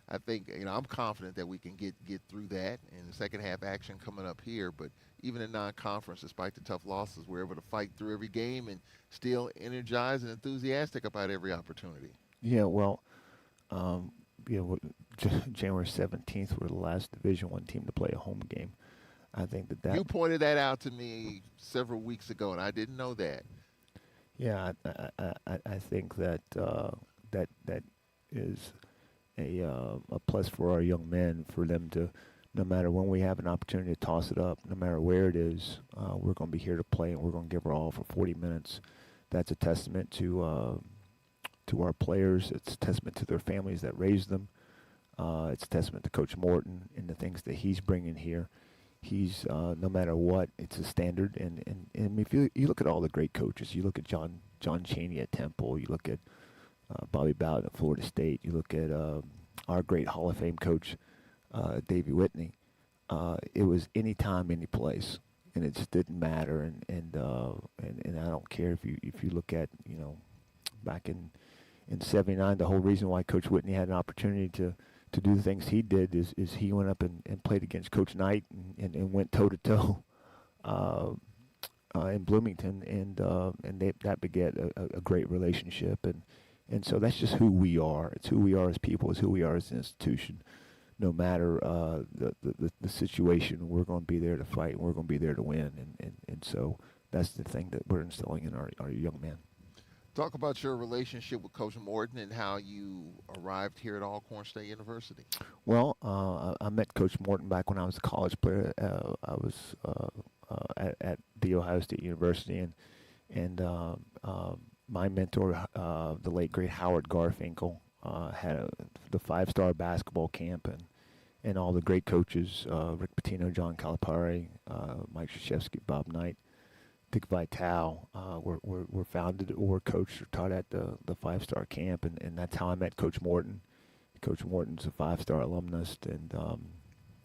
I think I'm confident that we can get through that in the second half action coming up here. But even in non-conference, despite the tough losses, we're able to fight through every game and still energized and enthusiastic about every opportunity. Yeah, well, January 17th, we're the last Division I team to play a home game. I think that you pointed that out to me several weeks ago, and I didn't know that. Yeah, I think that that is a plus for our young men, for them to, no matter when we have an opportunity to toss it up, no matter where it is, we're going to be here to play, and we're going to give our all for 40 minutes. That's a testament to our players. It's a testament to their families that raised them. It's a testament to Coach Morton and the things that he's bringing here. He's no matter what, it's a standard. And if you look at all the great coaches, you look at John Chaney at Temple, you look at Bobby Bowden at Florida State, you look at our great Hall of Fame coach, Davey Whitney. It was any time, any place, and it just didn't matter. And I don't care if you look at back in '79, the whole reason why Coach Whitney had an opportunity to do the things he did is he went up and played against Coach Knight and went toe-to-toe in Bloomington, and that begat a great relationship. And so that's just who we are. It's who we are as people. It's who we are as an institution. No matter the situation, we're going to be there to fight, and we're going to be there to win. And so that's the thing that we're instilling in our young men. Talk about your relationship with Coach Morton and how you arrived here at Alcorn State University. Well, I met Coach Morton back when I was a college player. I was at The Ohio State University, and my mentor, the late great Howard Garfinkel, had the 5-star basketball camp, and all the great coaches, Rick Pitino, John Calipari, Mike Krzyzewski, Bob Knight, Dick Vitale, were founded or coached or taught at the 5-star camp, and that's how I met Coach Morton. Coach Morton's a 5-star alumnus, and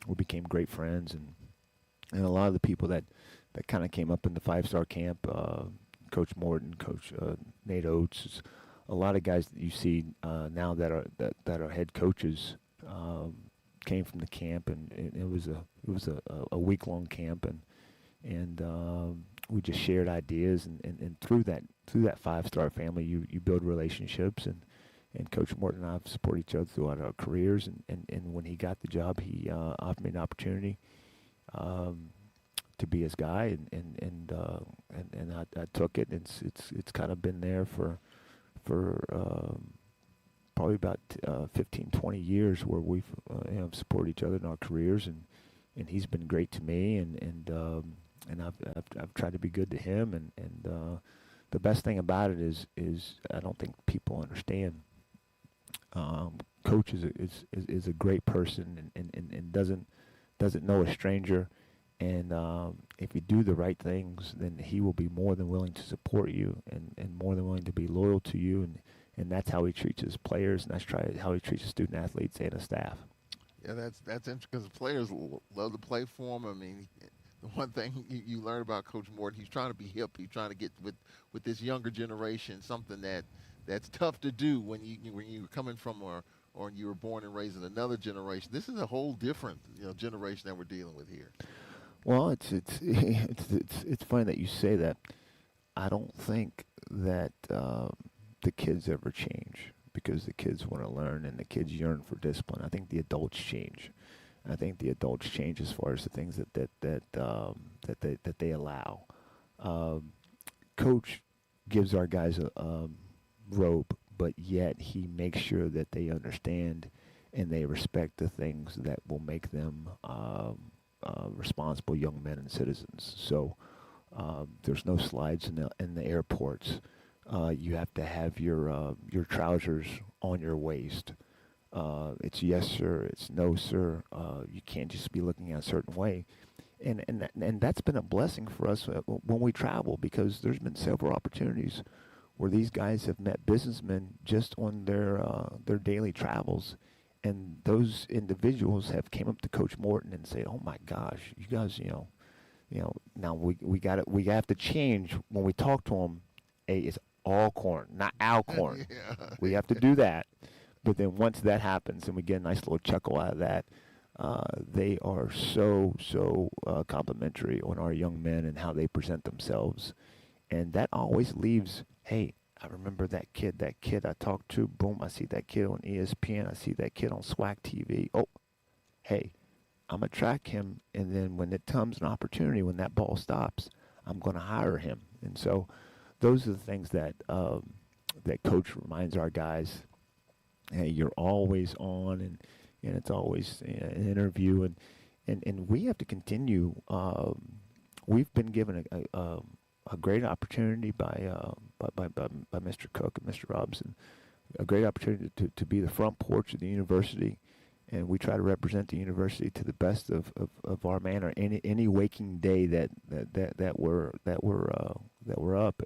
we became great friends. And a lot of the people that kind of came up in the 5-star camp, Coach Morton, Coach Nate Oates, a lot of guys that you see now that are head coaches came from the camp, and it was a week-long camp, and we just shared ideas, and through that 5-star family, you build relationships, and Coach Morton and I have supported each other throughout our careers, and when he got the job, he offered me an opportunity to be his guy, and I took it. And it's kind of been there for probably about 15, 20 years, where we've supported each other in our careers, and he's been great to me, and I've tried to be good to him, and the best thing about it is I don't think people understand. Coach is a great person, and doesn't know a stranger, and if you do the right things, then he will be more than willing to support you, and more than willing to be loyal to you, and that's how he treats his players, and that's how he treats his student athletes and his staff. Yeah, that's interesting, because the players love to play for him. I mean, the one thing you learn about Coach Morton, he's trying to be hip. He's trying to get with this younger generation, something that's tough to do when you're coming from or you were born and raised in another generation. This is a whole different generation that we're dealing with here. Well, it's funny that you say that. I don't think that the kids ever change, because the kids want to learn and the kids yearn for discipline. I think the adults change. I think the adults change as far as the things that they allow. Coach gives our guys a rope, but yet he makes sure that they understand and they respect the things that will make them responsible young men and citizens. So there's no slides in the airports. You have to have your trousers on your waist. It's yes sir, it's no sir. You can't just be looking a certain way, and that's been a blessing for us when we travel, because there's been several opportunities where these guys have met businessmen just on their daily travels, and those individuals have came up to Coach Morton and say, "Oh my gosh, you guys, now we have to change when we talk to them. Hey, it's all corn, not Alcorn. Yeah. We have to do that." But then once that happens and we get a nice little chuckle out of that, they are so complimentary on our young men and how they present themselves. And that always leaves, hey, I remember that kid I talked to. Boom, I see that kid on ESPN. I see that kid on SWAC TV. Oh, hey, I'm going to track him. And then when it comes an opportunity, when that ball stops, I'm going to hire him. And so those are the things that that Coach reminds our guys. Hey, you're always on, and it's always an interview, and we have to continue. We've been given a great opportunity by Mr. Cook and Mr. Robinson, a great opportunity to be the front porch of the university, and we try to represent the university to the best of our manner any waking day that we're up,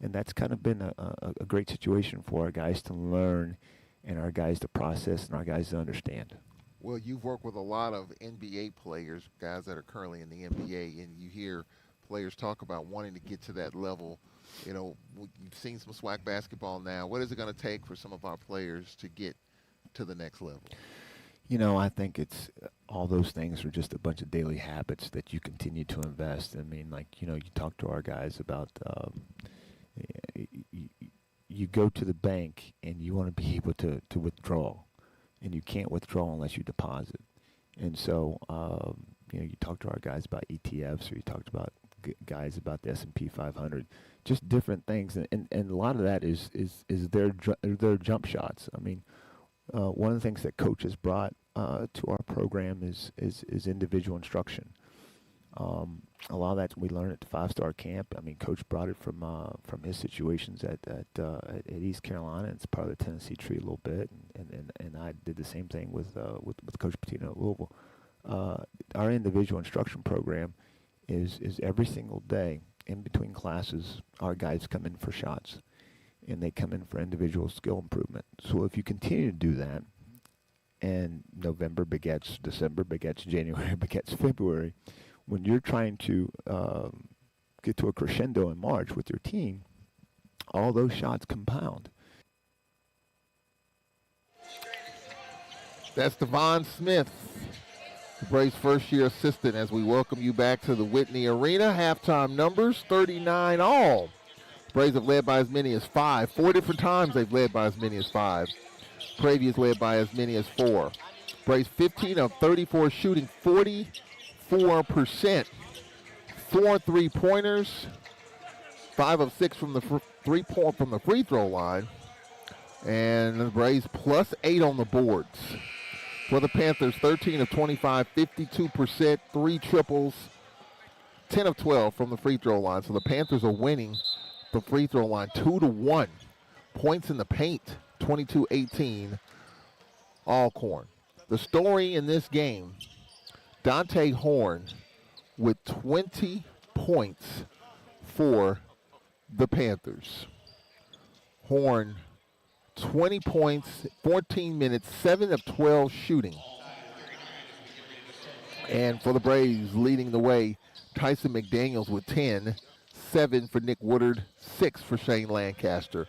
and that's kind of been a great situation for our guys to learn and our guys to process and our guys to understand. Well, you've worked with a lot of NBA players, guys that are currently in the NBA, and you hear players talk about wanting to get to that level. You've seen some SWAC basketball now. What is it going to take for some of our players to get to the next level? I think it's all those things are just a bunch of daily habits that you continue to invest. I mean, you talk to our guys about you go to the bank and you want to be able to withdraw, and you can't withdraw unless you deposit. And so, you talk to our guys about ETFs, or you talked about guys about the S&P 500, just different things. And a lot of that is their jump shots. I mean, one of the things that Coach has brought to our program is individual instruction. A lot of that we learned at the 5-star camp. I mean, Coach brought it from his situations at East Carolina. It's part of the Tennessee tree a little bit, and I did the same thing with Coach Patino at Louisville. Our individual instruction program is every single day in between classes. Our guys come in for shots, and they come in for individual skill improvement. So if you continue to do that, and November begets December, begets January, begets February, when you're trying to get to a crescendo in March with your team, all those shots compound. That's Devon Smith, the Braves' first-year assistant, as we welcome you back to the Whitney Arena. Halftime numbers, 39 all. Braves have led by as many as 5. 4 different times they've led by as many as 5. Previous led by as many as 4. Braves 15 of 34 shooting, 44%. 4 3-pointers, 5 of 6 from the free throw line, and the Braves plus 8 on the boards. For the Panthers, 13 of 25, 52%, 3 triples, 10 of 12 from the free throw line. So the Panthers are winning the free throw line 2-1. Points in the paint, 22-18, Alcorn. The story in this game, Dante Horn with 20 points for the Panthers. Horn, 20 points, 14 minutes, 7 of 12 shooting. And for the Braves, leading the way, Tyson McDaniels with 10, 7 for Nick Woodard, 6 for Shane Lancaster.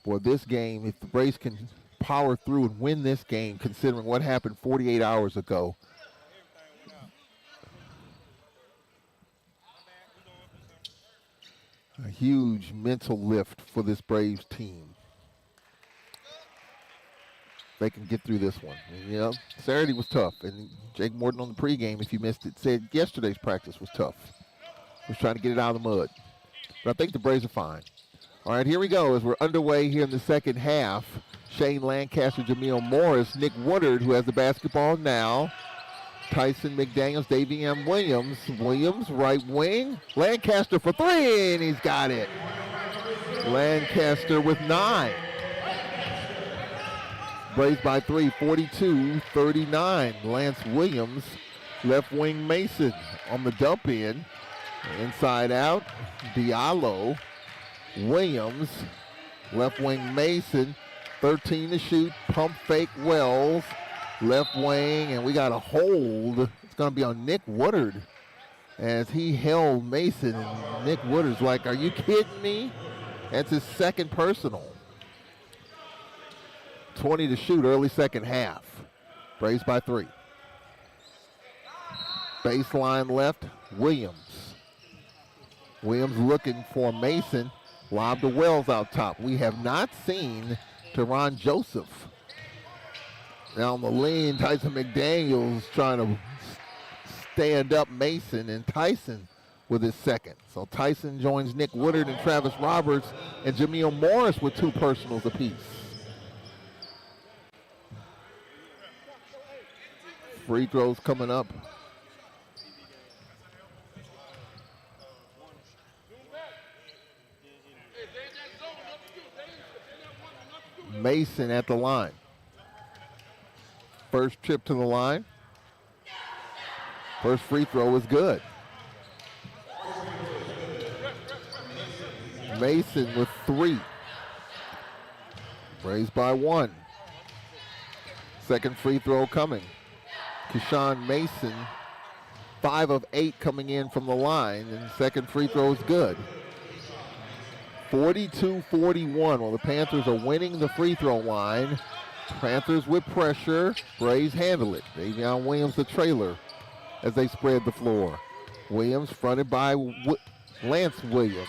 For this game, if the Braves can power through and win this game, considering what happened 48 hours ago, a huge mental lift for this Braves team. They can get through this one. Saturday was tough, and Jake Morton on the pregame, if you missed it, said yesterday's practice was tough. Was trying to get it out of the mud. But I think the Braves are fine. All right, here we go as we're underway here in the second half. Shane Lancaster, Jameel Morris, Nick Woodard, who has the basketball now. Tyson McDaniels, Davion Williams. Williams, right wing. Lancaster for three, and he's got it. Lancaster with 9. Braves by 3, 42-39. Lance Williams, left wing Mason on the dump in. Inside out, Diallo. Williams, left wing Mason, 13 to shoot. Pump fake Wells. Left wing, and we got a hold. It's going to be on Nick Woodard as he held Mason. And Nick Woodard's like, are you kidding me? That's his second personal. 20 to shoot, early second half. Braves by 3. Baseline left, Williams. Williams looking for Mason. Lob to Wells out top. We have not seen Teron Joseph. Down the lane, Tyson McDaniels trying to stand up Mason, and Tyson with his second. So Tyson joins Nick Woodard and Travis Roberts and Jameel Morris with 2 personals apiece. Free throws coming up. Mason at the line. First trip to the line. First free throw is good. Mason with 3. Braves by 1. Second free throw coming. Keyshawn Mason, 5 of 8 coming in from the line, and second free throw is good. 42-41. Well, the Panthers are winning the free throw line. Panthers with pressure. Braves handle it. Davion Williams the trailer as they spread the floor. Williams fronted by Lance Williams.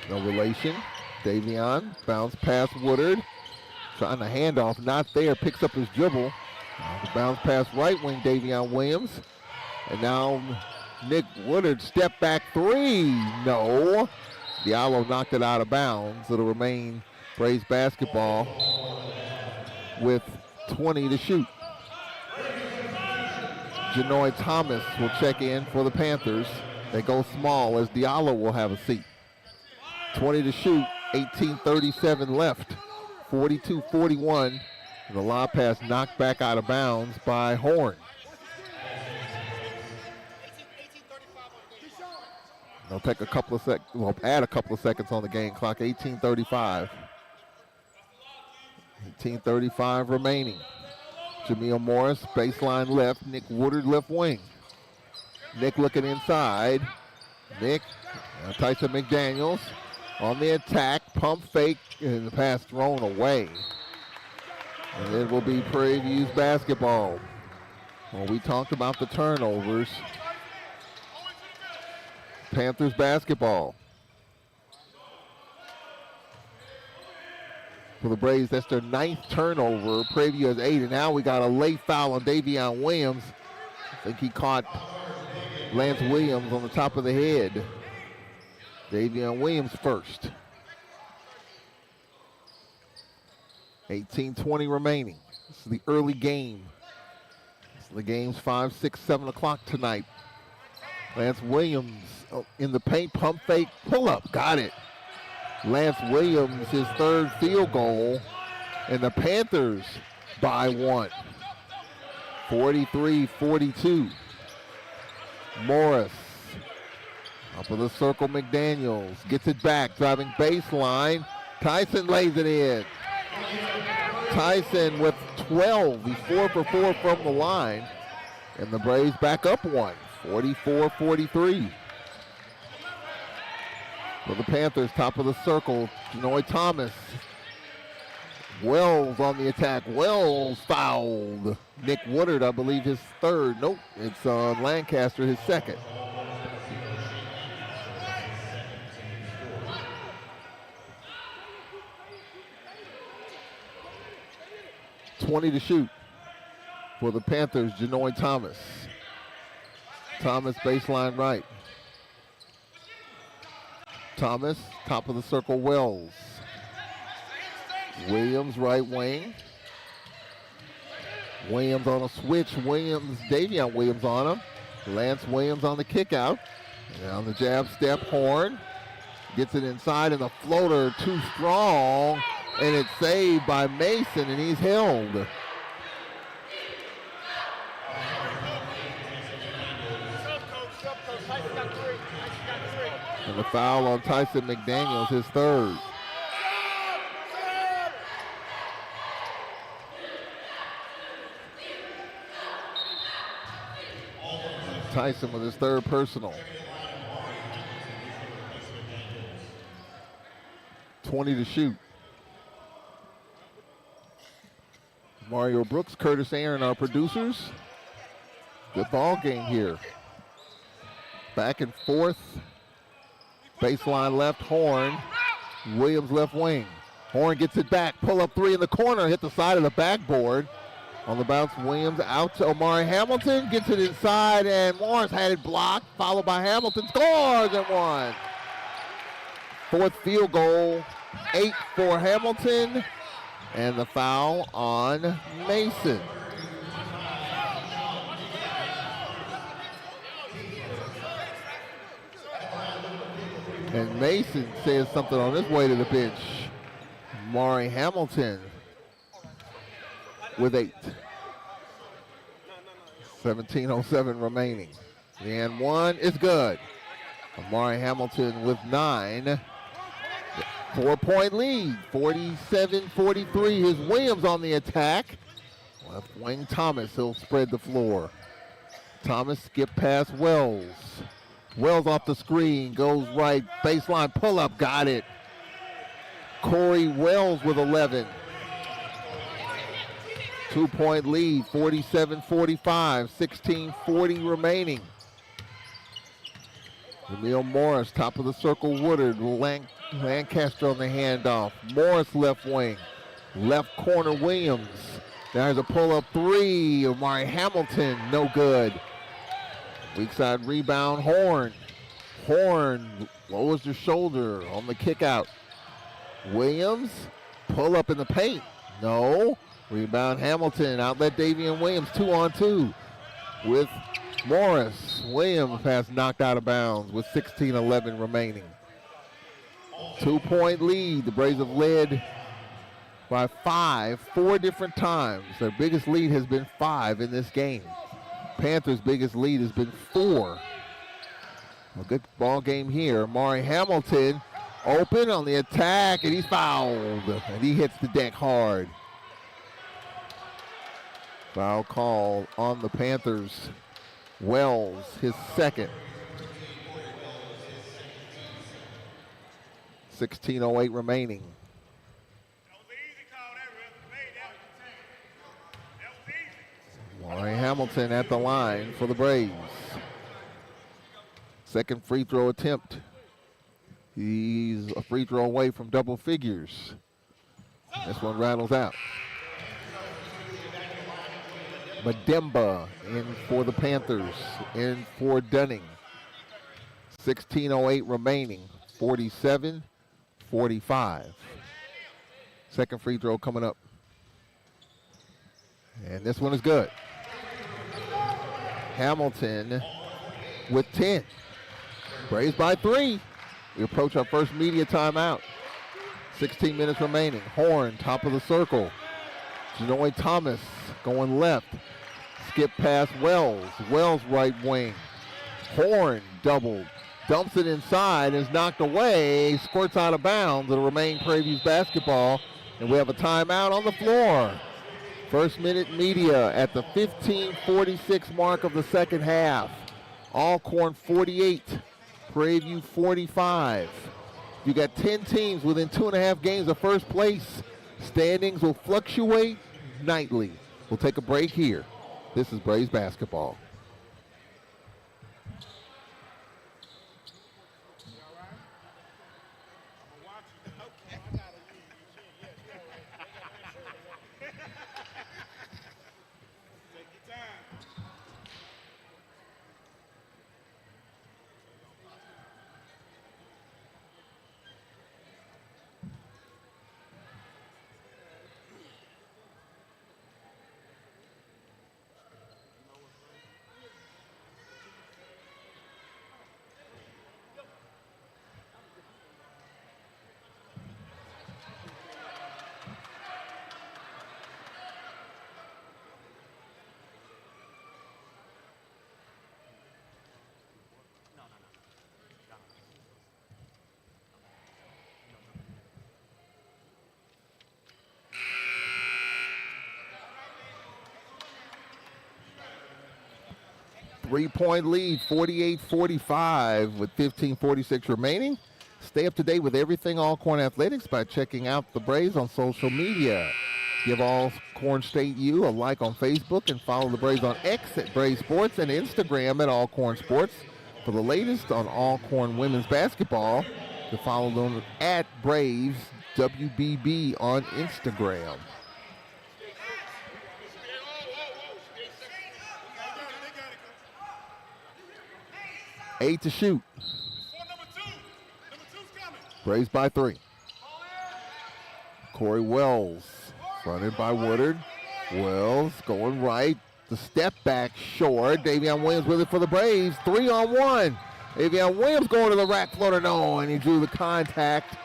No relation. Davion bounce past Woodard. Trying to hand off, not there. Picks up his dribble. The bounce pass right wing Davion Williams. And now Nick Woodard step back 3. No. Diallo knocked it out of bounds. It'll remain Braves basketball with 20 to shoot. Janoy Thomas will check in for the Panthers. They go small as Diallo will have a seat. 20 to shoot, 18:37 left. 42-41. And the lob pass knocked back out of bounds by Horn. They'll take a couple of add a couple of seconds on the game clock. 18:35. 18:35 remaining. Jameel Morris, baseline left. Nick Woodard, left wing. Nick looking inside. Nick, Tyson McDaniels on the attack. Pump fake, and the pass thrown away. And it will be Prairie View's basketball. Well, we talked about the turnovers. Panthers basketball. For the Braves, that's their 9th turnover. Prairie View has 8, and now we got a late foul on Davion Williams. I think he caught Lance Williams on the top of the head. Davion Williams first. 18:20 remaining. This is the early game. The game's 5, 6, 7 o'clock tonight. Lance Williams in the paint, pump fake, pull up, got it. Lance Williams, his 3rd field goal, and the Panthers by 1. 43-42. Morris, up of the circle, McDaniels, gets it back, driving baseline. Tyson lays it in. Tyson with 12, he's 4 for 4 from the line, and the Braves back up 1, 44-43. For the Panthers, top of the circle, Janoy Thomas. Wells on the attack. Wells fouled. Nick Woodard, I believe, his 3rd. Nope, it's Lancaster, his 2nd. .20 to shoot for the Panthers, Janoy Thomas. Thomas baseline right. Thomas, top of the circle, Wells. Williams, right wing. Williams on a switch. Davion Williams on him. Lance Williams on the kick out. And on the jab step, Horn gets it inside, and the floater too strong, and it's saved by Mason, and he's held. And the foul on Tyson McDaniels, his third. Tyson with his third personal. 20 to shoot. Mario Brooks, Curtis Aaron, our producers. Good ball game here. Back and forth. Baseline left, Horn. Williams left wing. Horn gets it back. Pull up three in the corner. Hit the side of the backboard. On the bounce, Williams out to Omari Hamilton. Gets it inside, and Morris had it blocked. Followed by Hamilton. Scores and one. Fourth field goal. 8 for Hamilton. And the foul on Mason. And Mason says something on his way to the bench. Maury Hamilton with 8. 17:07 remaining. The and one is good. Amari Hamilton with 9. 4-point lead, 47-43. Here's Williams on the attack. Left wing Thomas, he'll spread the floor. Thomas skip past Wells. Wells off the screen, goes right, baseline pull-up, got it. Corey Wells with 11. 2-point lead, 47-45, 16:40 remaining. Emil Morris, top of the circle, Woodard, Lancaster on the handoff. Morris left wing, left corner Williams. There's a pull-up three, Omari Hamilton, no good. Weak side rebound, Horn. Horn lowers the shoulder on the kick out. Williams, pull up in the paint, no. Rebound Hamilton, outlet Davion Williams, 2-on-2 with Morris. Williams has knocked out of bounds with 16:11 remaining. 2-point lead. The Braves have led by 5 4 different times. Their biggest lead has been 5 in this game. Panthers' biggest lead has been 4. A good ball game here. Maury Hamilton open on the attack, and he's fouled. And he hits the deck hard. Foul call on the Panthers. Wells, his second. 16:08 remaining. Maury Hamilton at the line for the Braves. Second free throw attempt. He's a free throw away from double figures. This one rattles out. Mademba in for the Panthers, in for Dunning. 16:08 remaining, 47-45. Second free throw coming up. And this one is good. Hamilton with 10. Braves by 3. We approach our first media timeout. 16 minutes remaining. Horn, top of the circle. Janoy Thomas going left. Skip past Wells. Wells right wing. Horn doubled. Dumps it inside. Is knocked away. Squirts out of bounds. It'll remain Prairie View's basketball. And we have a timeout on the floor. First minute media at the 15:46 mark of the second half. Alcorn 48. Prairie View 45. You got 10 teams within 2.5 games of first place. Standings will fluctuate nightly. We'll take a break here. This is Braves basketball. 3-point lead, 48-45 with 15:46 remaining. Stay up to date with everything Alcorn Athletics by checking out the Braves on social media. Give Alcorn State U a like on Facebook and follow the Braves on X at Braves Sports and Instagram at Alcorn Sports. For the latest on Alcorn women's basketball, to follow them at Braves WBB on Instagram. 8 to shoot. Braves by 3. Corey Wells, fronted by Woodard. Wells going right. The step back short. Davion Williams with it for the Braves. 3-on-1. Davion Williams going to the rack floater. No, and he drew the contact.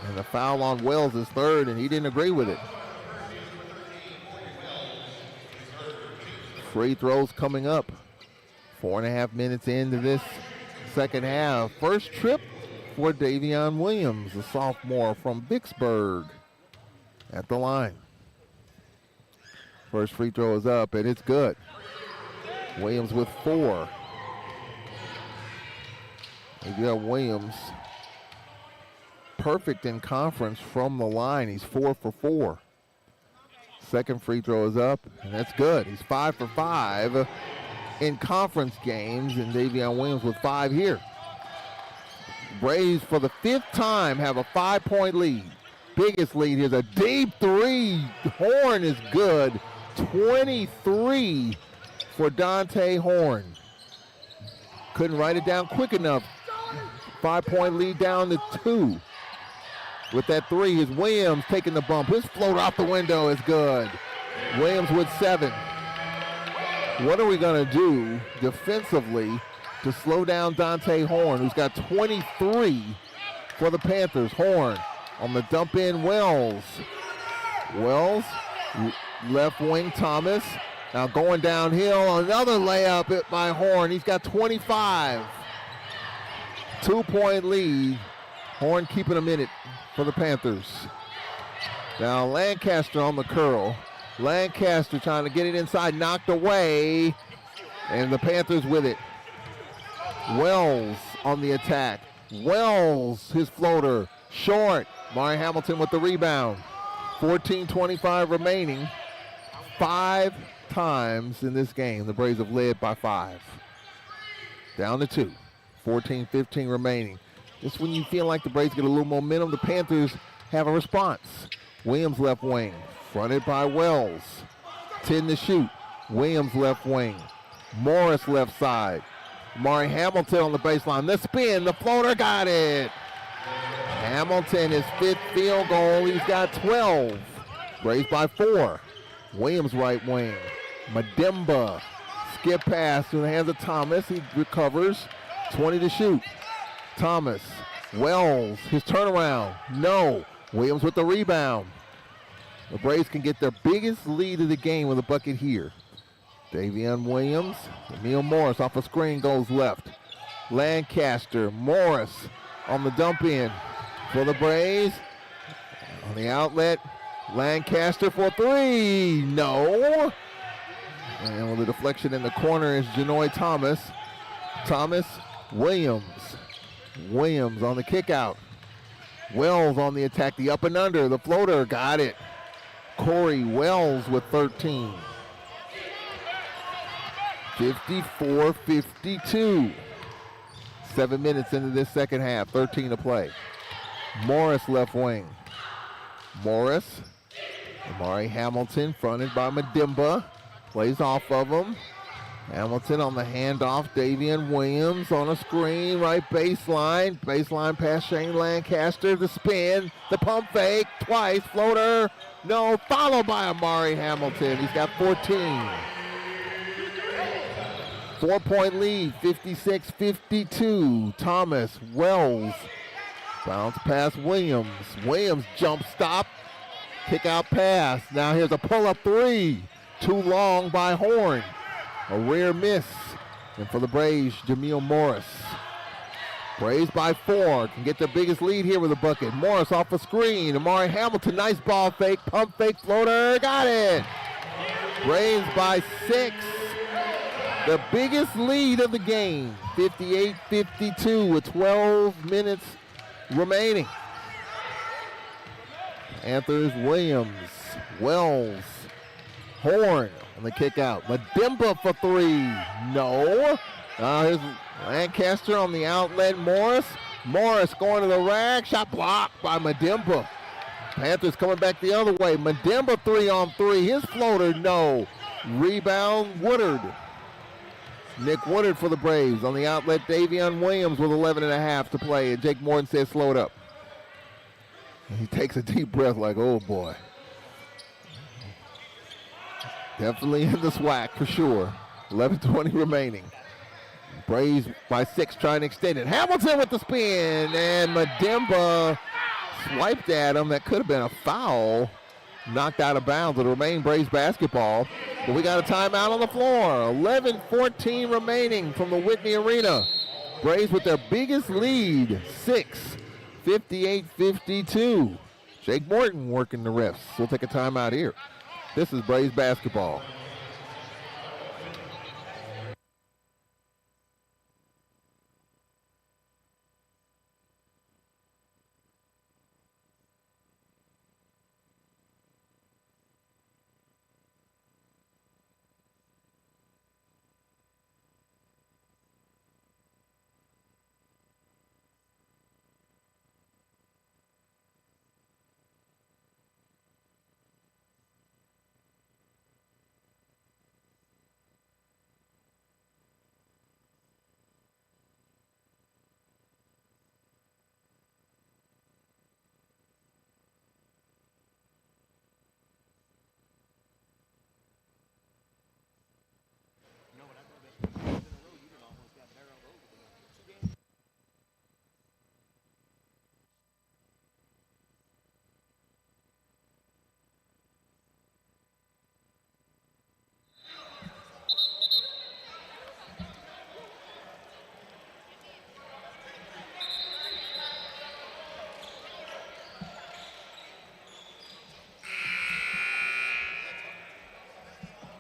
And the foul on Wells is third, and he didn't agree with it. Free throws coming up. 4.5 minutes into this second half. First trip for Davion Williams, a sophomore from Vicksburg, at the line. First free throw is up, and it's good. Williams with 4. Davion Williams, perfect in conference from the line. He's 4 for 4. Second free throw is up, and that's good. He's 5 for 5 in conference games, and Davion Williams with 5 here. Braves for the 5th time have a 5-point lead. Biggest lead is a deep 3. Horn is good. 23 for Dante Horn. Couldn't write it down quick enough. 5-point lead down to 2. With that 3 is Williams taking the bump. His float off the window is good. Williams with 7. What are we going to do defensively to slow down Dante Horn, who's got 23 for the Panthers? Horn on the dump in, Wells. Wells, left wing, Thomas. Now going downhill, another layup by Horn. He's got 25. 2-point lead. Horn keeping him in it for the Panthers. Now Lancaster on the curl. Lancaster trying to get it inside, knocked away, and the Panthers with it. Wells on the attack. Wells, his floater, short. Mari Hamilton with the rebound. 14:25 remaining. 5 times in this game the Braves have led by 5. Down to 2. 14:15 remaining. Just when you feel like the Braves get a little momentum, the Panthers have a response. Williams left wing, fronted by Wells. 10 to shoot. Williams left wing. Morris left side. Mari Hamilton on the baseline. The spin, the floater, got it. Hamilton, his 5th field goal. He's got 12. Braves by 4. Williams right wing. Madimba. Skip pass to the hands of Thomas. He recovers. 20 to shoot. Thomas. Wells. His turnaround. No. Williams with the rebound. The Braves can get their biggest lead of the game with a bucket here. Davion Williams. Emil Morris off a screen goes left. Lancaster. Morris on the dump in for the Braves. On the outlet. Lancaster for 3. No. And with the deflection in the corner is Janoy Thomas. Thomas. Williams. Williams on the kick out. Wells on the attack. The up and under. The floater. Got it. Corey Wells with 13. 54-52. 7 minutes into this second half. 13 to play. Morris left wing. Morris. Amari Hamilton fronted by Madimba. Plays off of him. Hamilton on the handoff. Davion Williams on a screen. Right baseline. Baseline pass Shane Lancaster. The spin. The pump fake. Twice. Floater. No. Followed by Amari Hamilton. He's got 14. 4-point lead. 56-52. Thomas. Wells. Bounce pass Williams. Williams jump stop. Kick out pass. Now here's a pull-up 3. Too long by Horn. A rare miss. And for the Braves, Jameel Morris. Braves by 4. Can get their biggest lead here with a bucket. Morris off a screen. Amari Hamilton, nice ball fake. Pump fake floater. Got it. Braves by 6. the biggest lead of the game, 58-52 with 12 minutes remaining. Panthers, Williams, Wells, Horn on the kick out. Madimba for three. No. Here's Lancaster on the outlet. Morris going to the rack. Shot blocked by Madimba. Panthers coming back the other way. Madimba 3-on-3. His floater, no. Rebound, Woodard. Nick Woodard for the Braves. On the outlet, Davion Williams with 11.5 to play. And Jake Morton says, slow it up. He takes a deep breath like, oh boy. Definitely in the SWAC for sure. 11:20 remaining. Braves by 6 trying to extend it. Hamilton with the spin, and Madimba swiped at him. That could have been a foul. Knocked out of bounds. It'll remain Braves basketball. But we got a timeout on the floor. 11:14 remaining from the Whitney Arena. Braves with their biggest lead, 6, 58-52. Jake Morton working the refs. We'll take a timeout here. This is Braves basketball.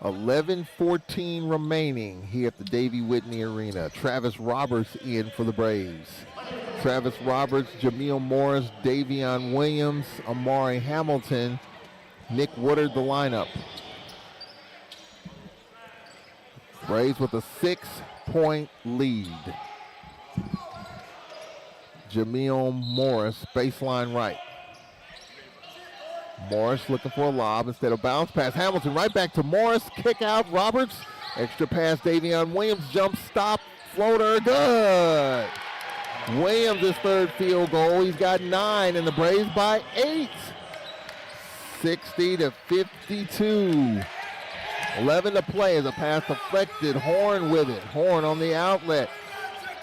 $11:14 remaining here at the Davey Whitney Arena. Travis Roberts in for the Braves. Travis Roberts, Jameel Morris, Davion Williams, Amari Hamilton, Nick Woodard the lineup. Braves with a 6-point lead. Jameel Morris, baseline right. Morris looking for a lob instead of bounce pass. Hamilton right back to Morris. Kick out. Roberts. Extra pass. Davion Williams. Jump stop. Floater. Good. Williams' his third field goal. He's got 9 and the Braves by 8. 60-52. 11 to play as a pass deflected. Horn with it. Horn on the outlet.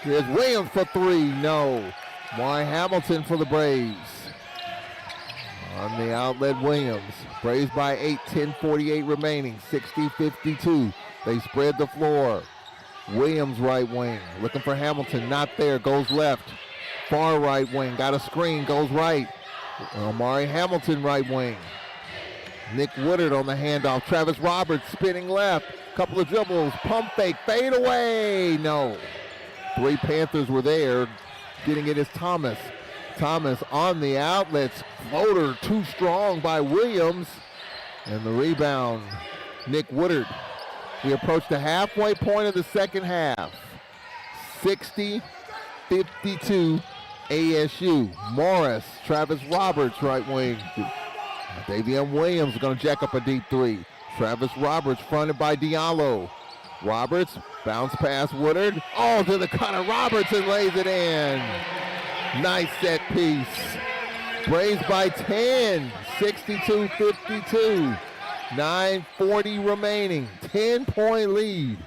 Here's Williams for 3. No. Why Hamilton for the Braves. On the outlet, Williams. Braves by 8, 10:48 remaining, 60-52. They spread the floor. Williams right wing, looking for Hamilton, not there, goes left. Far right wing, got a screen, goes right. Amari Hamilton right wing. Nick Woodard on the handoff. Travis Roberts spinning left. Couple of dribbles, pump fake, fade away. No. 3 Panthers were there. Getting it is Thomas. Thomas on the outlets. Floater too strong by Williams. And the rebound, Nick Woodard. We approach the halfway point of the second half. 60-52 ASU. Morris, Travis Roberts right wing. Davion Williams is going to jack up a deep 3. Travis Roberts fronted by Diallo. Roberts, bounce pass Woodard. Oh, to the cutter. Roberts and lays it in. Nice set piece. Braves by 10, 62-52. 9:40 remaining, 10-point lead.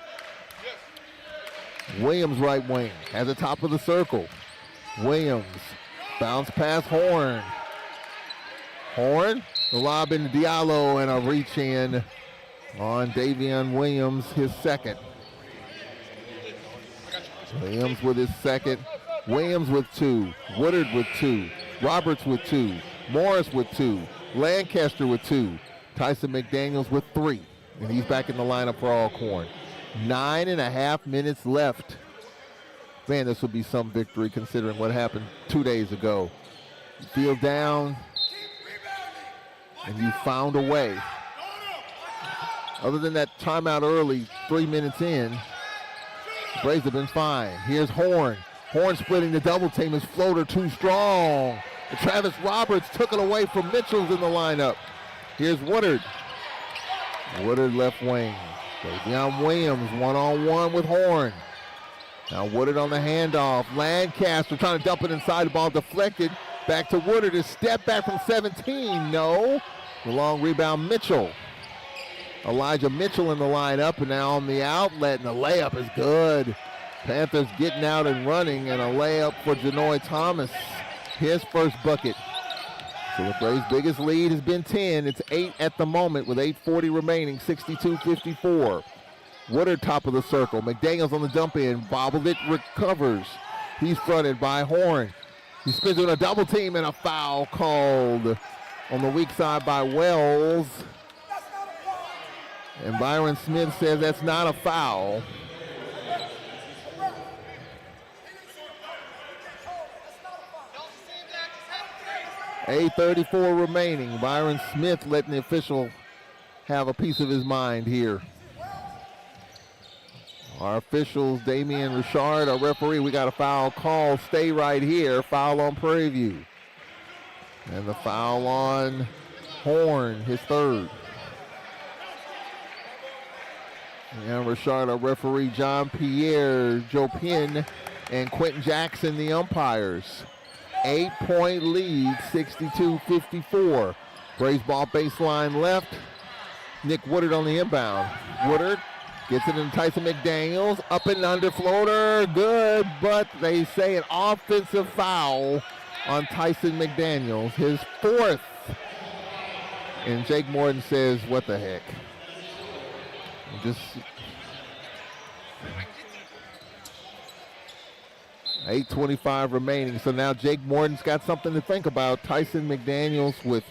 Williams right wing at the top of the circle. Williams, bounce pass Horn. Horn, the lob into Diallo and a reach in on Davion Williams, his second. Williams with his second. Williams with 2, Woodard with 2, Roberts with 2, Morris with 2, Lancaster with 2, Tyson McDaniels with 3, and he's back in the lineup for Alcorn. 9.5 minutes left. Man, this would be some victory considering what happened 2 days ago. You feel down, and you found a way. Other than that timeout early, 3 minutes in, the Braves have been fine. Here's Horn. Horn splitting the double team. His floater too strong. And Travis Roberts took it away from Mitchell's in the lineup. Here's Woodard. Woodard left wing. Davion Williams one-on-one with Horn. Now Woodard on the handoff. Lancaster trying to dump it inside. The ball deflected. Back to Woodard. His step back from 17. No. The long rebound, Mitchell. Elijah Mitchell in the lineup, and now on the outlet, and the layup is good. Panthers getting out and running, and a layup for Janoy Thomas. His first bucket. So the Braves' biggest lead has been 10. It's 8 at the moment with 8:40 remaining, 62-54. Woodard top of the circle. McDaniels on the dump in, bobbled it, recovers. He's fronted by Horn. He spins with a double team and a foul called on the weak side by Wells. And Byron Smith says that's not a foul. $8:34 remaining. Byron Smith letting the official have a piece of his mind here. Our officials, Damian Richard, our referee, we got a foul call. Stay right here. Foul on Prairie View. And the foul on Horn, his third. And Richard, our referee, John Pierre, Joe Penn, and Quentin Jackson, the umpires. 8-point lead, 62-54. Braves ball baseline left. Nick Woodard on the inbound. Woodard gets it in Tyson McDaniels. Up and under floater. Good, but they say an offensive foul on Tyson McDaniels. His fourth. And Jake Morton says, what the heck? Just 8:25 remaining. So now Jake Morton's got something to think about. Tyson McDaniels with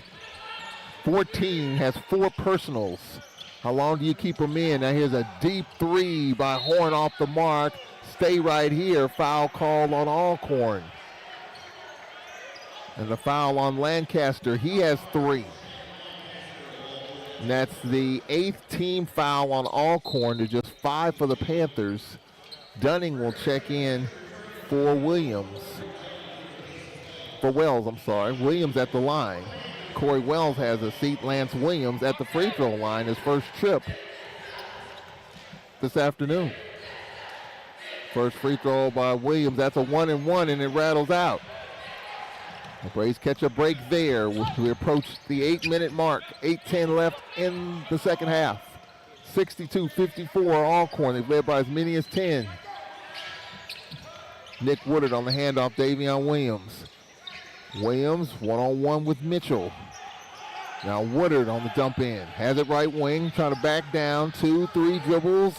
14 has 4 personals. How long do you keep him in? Now here's a deep three by Horn off the mark. Stay right here. Foul called on Alcorn. And the foul on Lancaster. He has 3. And that's the 8th team foul on Alcorn to just 5 for the Panthers. Dunning will check in for Williams. For Wells, I'm sorry. Williams at the line. Corey Wells has a seat. Lance Williams at the free throw line, his first trip this afternoon. First free throw by Williams. That's a 1-and-1, and it rattles out. The Braves catch a break there. We approach the 8-minute mark. 8:10 left in the second half. 62-54 Alcorn. They've led by as many as 10. Nick Woodard on the handoff, Davion Williams. Williams one-on-one with Mitchell. Now Woodard on the dump in. Has it right wing, trying to back down. 2-3 dribbles.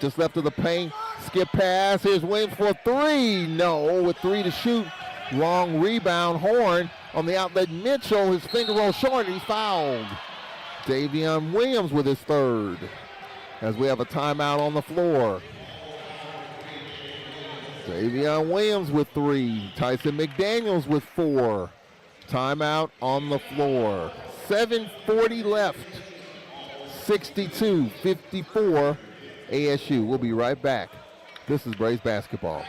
Just left of the paint. Skip pass. Here's Williams for 3. No, with 3 to shoot. Long rebound. Horn on the outlet. Mitchell, his finger roll short, and he's fouled. Davion Williams with his third. As we have a timeout on the floor. Davion Williams with 3. Tyson McDaniels with 4. Timeout on the floor. 7:40 left. 62-54 ASU. We'll be right back. This is Braves basketball.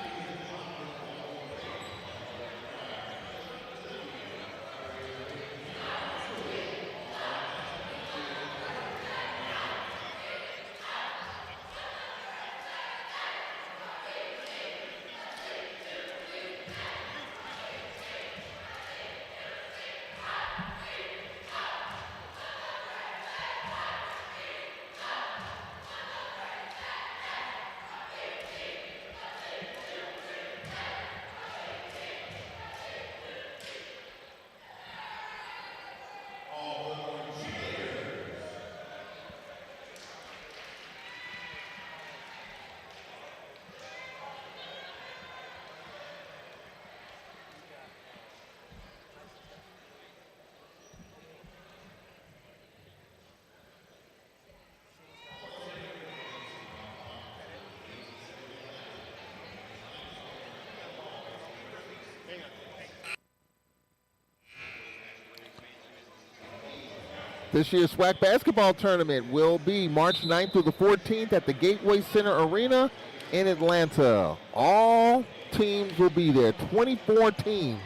This year's SWAC basketball tournament will be March 9th through the 14th at the Gateway Center Arena in Atlanta. All teams will be there. 24 teams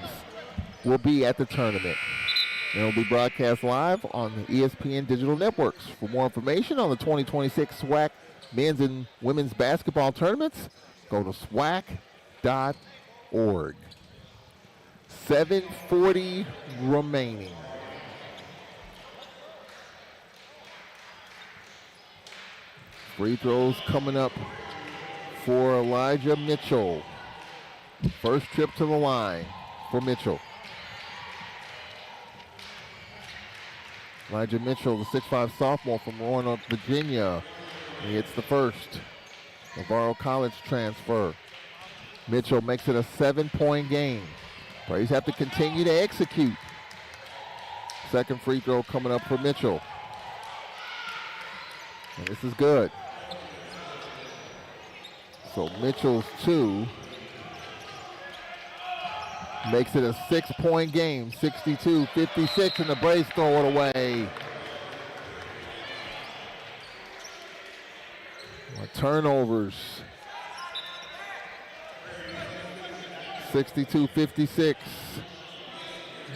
will be at the tournament. It will be broadcast live on the ESPN digital networks. For more information on the 2026 SWAC men's and women's basketball tournaments, go to swac.org. 7:40 remaining. Free throws coming up for Elijah Mitchell. First trip to the line for Mitchell. Elijah Mitchell, the 6'5 sophomore from Roanoke, Virginia. He hits the first. Navarro College transfer. Mitchell makes it a 7-point game. Braves have to continue to execute. Second free throw coming up for Mitchell. And this is good. So Mitchell's 2 makes it a 6-point game, 62-56, and the Braves throw it away. Turnovers. 62-56.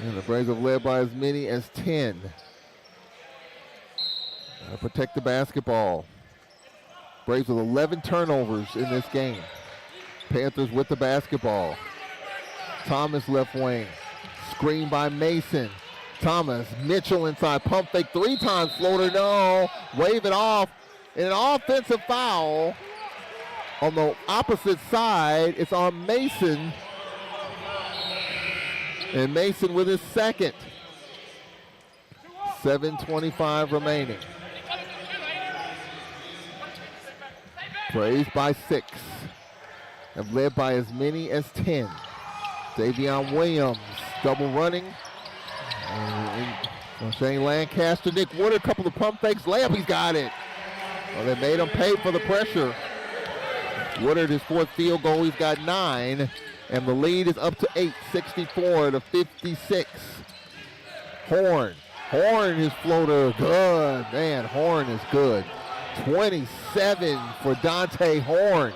And the Braves have led by as many as 10. Gotta protect the basketball. Braves with 11 turnovers in this game. Panthers with the basketball. Thomas left wing. Screen by Mason. Thomas, Mitchell inside, pump fake 3 times, floater, no. Wave it off. And an offensive foul on the opposite side. It's on Mason. And Mason with his second. 7:25 remaining. Braves by 6. Have led by as many as 10. Davion Williams double running. Shane Lancaster, Nick Woodard, a couple of pump fakes. Layup, he's got it. Well, they made him pay for the pressure. Woodard, his 4th field goal, he's got 9. And the lead is up to 8, 64-56. Horn, his floater, good. Man, Horn is good. 27 for Dante Horn.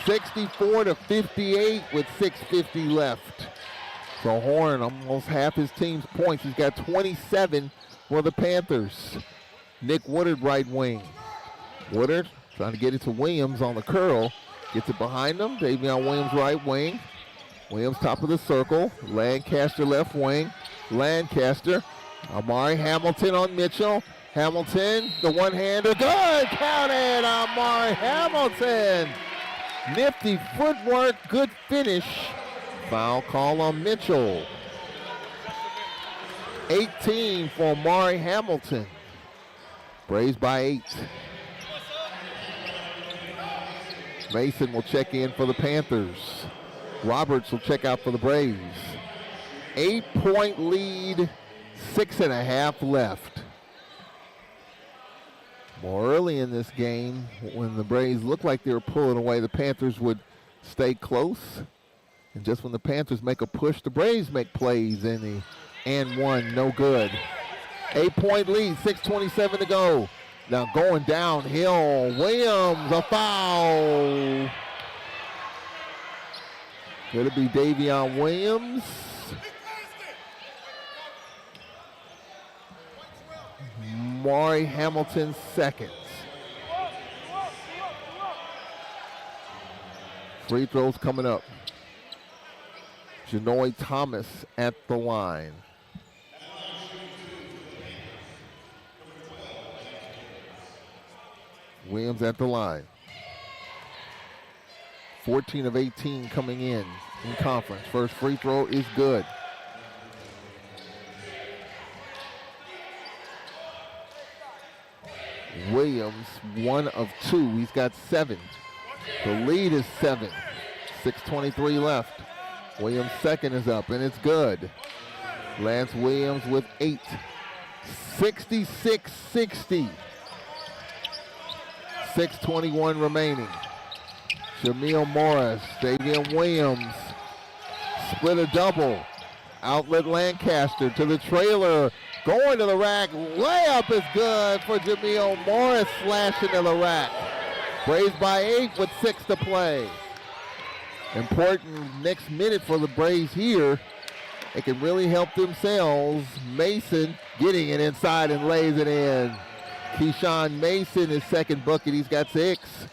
64-58 with 6:50 left. So Horn, almost half his team's points. He's got 27 for the Panthers. Nick Woodard, right wing. Woodard trying to get it to Williams on the curl. Gets it behind him. Davion Williams, right wing. Williams, top of the circle. Lancaster, left wing. Lancaster. Amari Hamilton on Mitchell. Hamilton, the one-hander. Good! Counted! Amari Hamilton. Nifty footwork. Good finish. Foul call on Mitchell. 18 for Amari Hamilton. Braves by 8. Mason will check in for the Panthers. Roberts will check out for the Braves. 8-point lead, 6.5 left. More early in this game, when the Braves looked like they were pulling away, the Panthers would stay close. And just when the Panthers make a push, the Braves make plays, and the and one, no good. 8-point lead, 6:27 to go. Now going downhill, Williams, a foul. Could it be Davion Williams? Maury Hamilton second. Free throws coming up. Janoy Thomas at the line. Williams at the line. 14 of 18 coming in conference. First free throw is good. Williams, 1 of 2. He's got 7. The lead is 7. 6:23 left. Williams' second is up, and it's good. Lance Williams with 8. 66-60. 6:21 remaining. Jamil Morris, Davion Williams, split a double. Outlet Lancaster to the trailer. Going to the rack. Layup is good for Jameel Morris, slashing to the rack. Braves by 8 with 6 to play. Important next minute for the Braves here. They can really help themselves. Mason getting it inside and lays it in. Keyshawn Mason, his second bucket, he's got 6.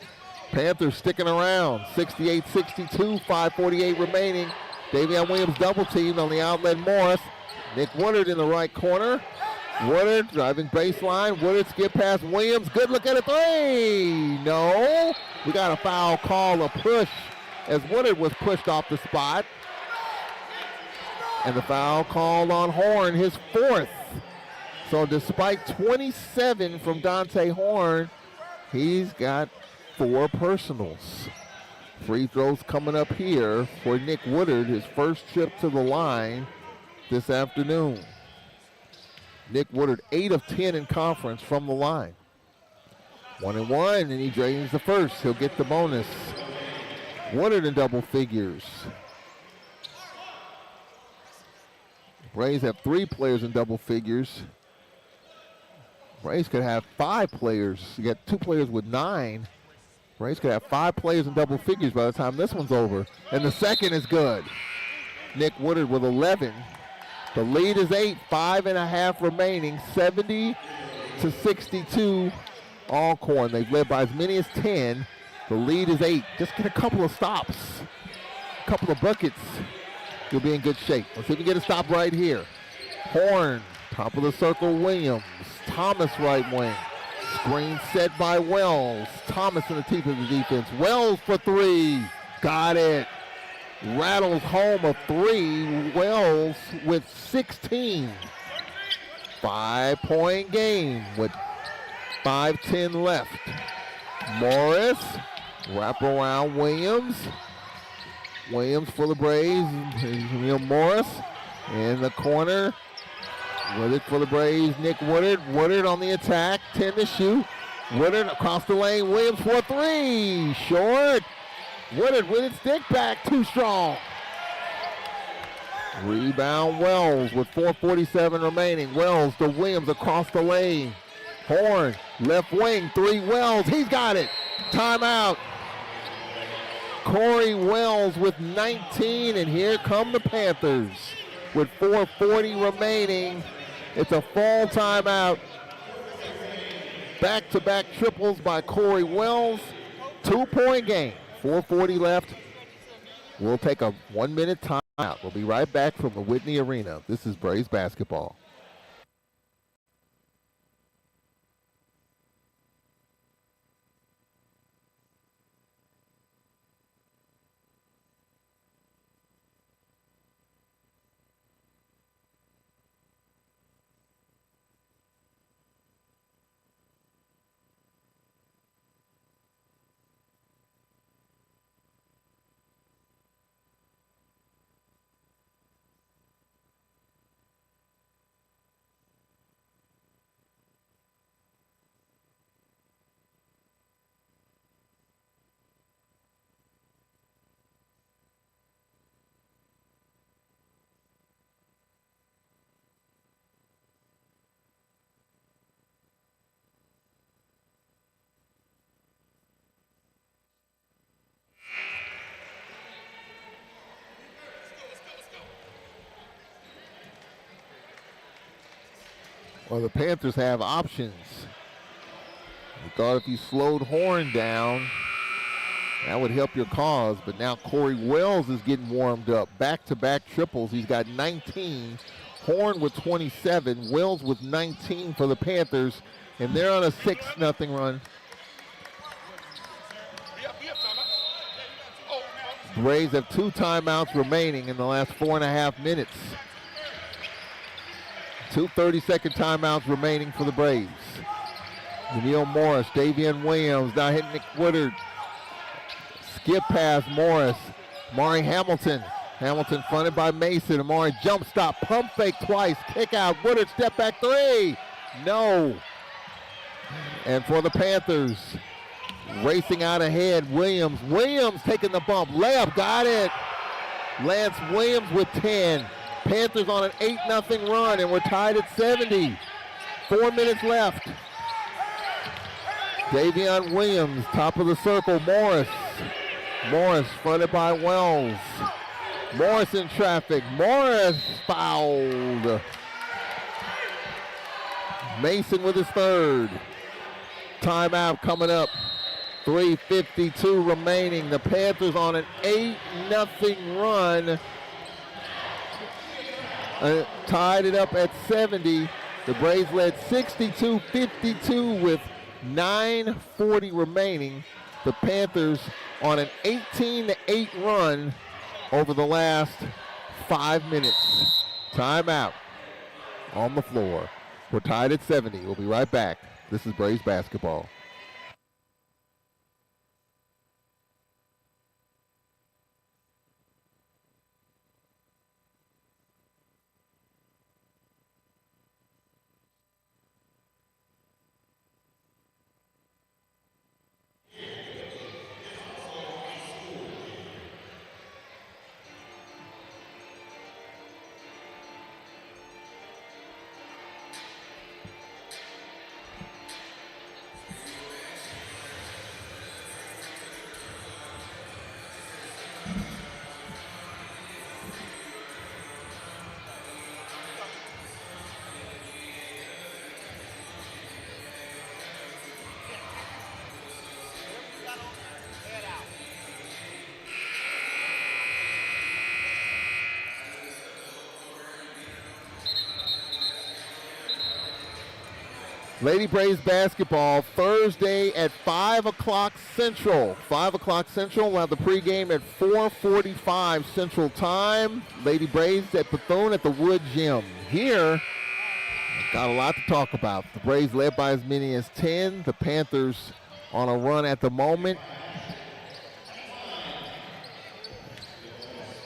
Panthers sticking around, 68-62, 5:48 remaining. Davion Williams double teamed on the outlet. Morris. Nick Woodard in the right corner. Woodard driving baseline. Woodard skip past Williams. Good look at a 3. No. We got a foul call, a push, as Woodard was pushed off the spot. And the foul called on Horn, his 4th. So despite 27 from Dante Horn, he's got 4 personals. Free throws coming up here for Nick Woodard, his first trip to the line this afternoon. Nick Woodard, 8 of 10 in conference from the line. 1-1, and he drains the first. He'll get the bonus. Woodard in double figures. Braves have 3 players in double figures. Braves could have 5 players. You got 2 players with 9. Braves could have 5 players in double figures by the time this one's over. And the second is good. Nick Woodard with 11. The lead is 8, 5.5 remaining, 70-62 Alcorn. They've led by as many as 10. The lead is 8. Just get a couple of stops, a couple of buckets. You'll be in good shape. Let's see if we can get a stop right here. Horn, top of the circle, Williams. Thomas right wing. Screen set by Wells. Thomas in the teeth of the defense. Wells for 3. Got it. Rattles home a 3. Wells with 16. 5-point game with 5:10 left. Morris, wrap around Williams. Williams for the Braves. Morris in the corner. With it for the Braves, Nick Woodard. Woodard on the attack, 10 to shoot. Woodard across the lane, Williams for 3. Short. Woodard with its stick back, too strong. Rebound Wells with 4:47 remaining. Wells to Williams across the lane. Horn, left wing, 3 Wells. He's got it. Timeout. Corey Wells with 19, and here come the Panthers with 4:40 remaining. It's a fall timeout. Back-to-back triples by Corey Wells. 2-point game. 4:40 left. We'll take a 1-minute timeout. We'll be right back from the Whitney Arena. This is Braves basketball. Well, the Panthers have options. We thought if you slowed Horn down, that would help your cause. But now Corey Wells is getting warmed up. Back-to-back triples. He's got 19. Horn with 27. Wells with 19 for the Panthers. And they're on a 6-0 run. The Braves have 2 timeouts remaining in the last 4.5 minutes. 2 30-second timeouts remaining for the Braves. Jameel Morris, Davion Williams, now hitting Nick Woodard. Skip pass Morris. Amari Hamilton. Hamilton fronted by Mason. Amari jump stop, pump fake twice, kick out. Woodard step back 3. No. And for the Panthers, racing out ahead, Williams. Williams taking the bump. Layup, got it. Lance Williams with 10. Panthers on an 8-0 run, and we're tied at 70. 4 minutes left. Davion Williams, top of the circle. Morris fronted by Wells. Morris in traffic. Morris fouled. Mason with his third. Timeout coming up. 3:52 remaining. The Panthers on an 8-0 run. Tied it up at 70. The Braves led 62-52 with 9:40 remaining. The Panthers on an 18-8 run over the last 5 minutes. Timeout on the floor. We're tied at 70. We'll be right back. This is Braves basketball. Lady Braves basketball Thursday at 5 o'clock Central. 5 o'clock Central. We'll have the pregame at 4:45 Central Time. Lady Braves at Bethune at the Wood Gym. Here, got a lot to talk about. The Braves led by as many as 10. The Panthers on a run at the moment.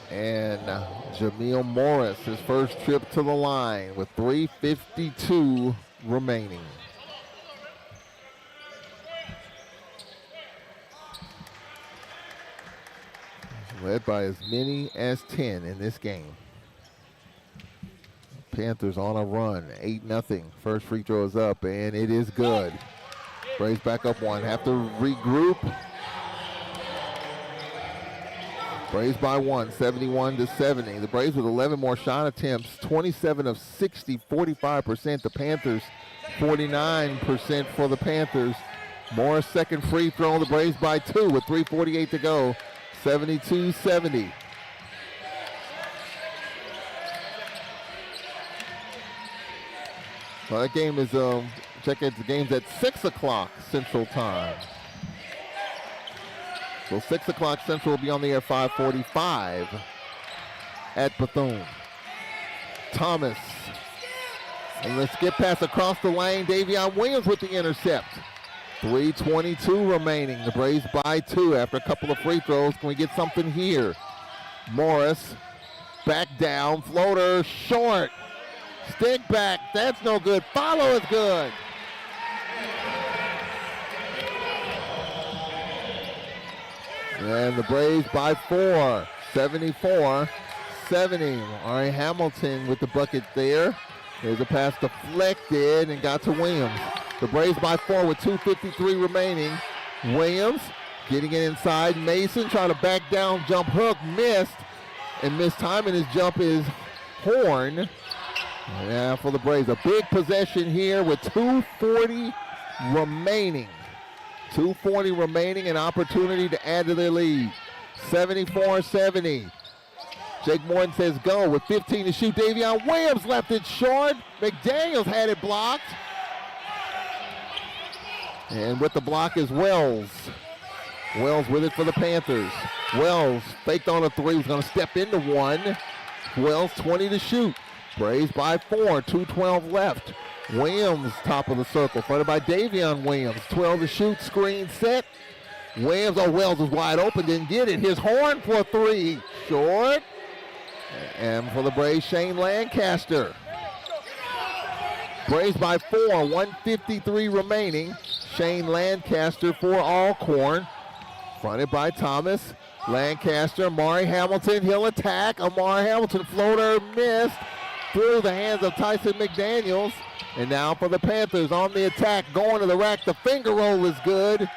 And Jameel Morris, his first trip to the line with 3:52 remaining. Led by as many as 10 in this game. Panthers on a run, 8-0. First free throw is up, and it is good. Braves back up one, have to regroup. Braves by one, 71-70. The Braves with 11 more shot attempts, 27 of 60, 45%. The Panthers, 49% for the Panthers. Morris second free throw. The Braves by two with 3:48 to go. 72-70. Well, that game is, check it, the game's at 6 o'clock Central Time. So 6 o'clock Central will be on the air 5:45 at Bethune. Thomas. And let's get pass across the lane. Davion Williams with the intercept. 3:22 remaining. The Braves by two after a couple of free throws. Can we get something here? Morris, back down, floater, short. Stick back, that's no good. Follow is good. And the Braves by four, 74-70. Ari Hamilton with the bucket there. There's a pass deflected and got to Williams. The Braves by four with 2:53 remaining. Williams getting it inside. Mason trying to back down, jump hook, missed. And missed time, and his jump is Horn. Yeah, for the Braves. A big possession here with 2:40 remaining. 2:40 remaining, an opportunity to add to their lead. 74-70. Jake Morton says go with 15 to shoot. Davion Williams left it short. McDaniels had it blocked. And with the block is Wells. Wells with it for the Panthers. Wells faked on a three, was going to step into one. Wells 20 to shoot. Braves by four, 2:12 left. Williams top of the circle, fronted by Davion Williams. 12 to shoot, screen set. Williams, Wells was wide open, didn't get it. Here's Horn for three, short. And for the Braves, Shane Lancaster. Braves by four, 1:53 remaining. Shane Lancaster for Alcorn. Fronted by Thomas. Lancaster, Amari Hamilton, he'll attack. Amari Hamilton, floater missed through the hands of Tyson McDaniels. And now for the Panthers on the attack, going to the rack. The finger roll is good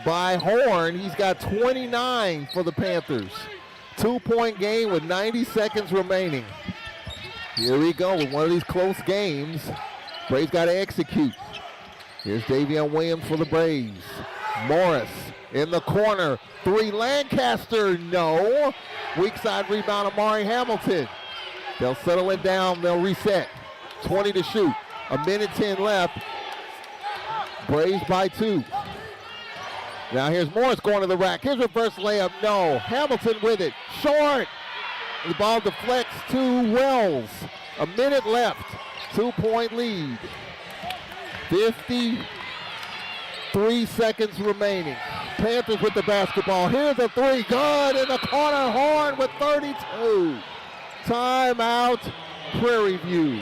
by Horn. He's got 29 for the Panthers. 2-point game with 90 seconds remaining. Here we go with one of these close games. Braves got to execute. Here's Davion Williams for the Braves. Morris in the corner. 3, Lancaster, no. Weak side rebound, Amari Hamilton. They'll settle it down, they'll reset. 20 to shoot, 1:10 left. Braves by 2. Now here's Morris going to the rack. Here's reverse layup, no. Hamilton with it, short. The ball deflects to Wells. 1 minute left, 2-point lead. 53 seconds remaining. Panthers with the basketball. Here's a 3, good in the corner. Horn with 32. Timeout, Prairie View.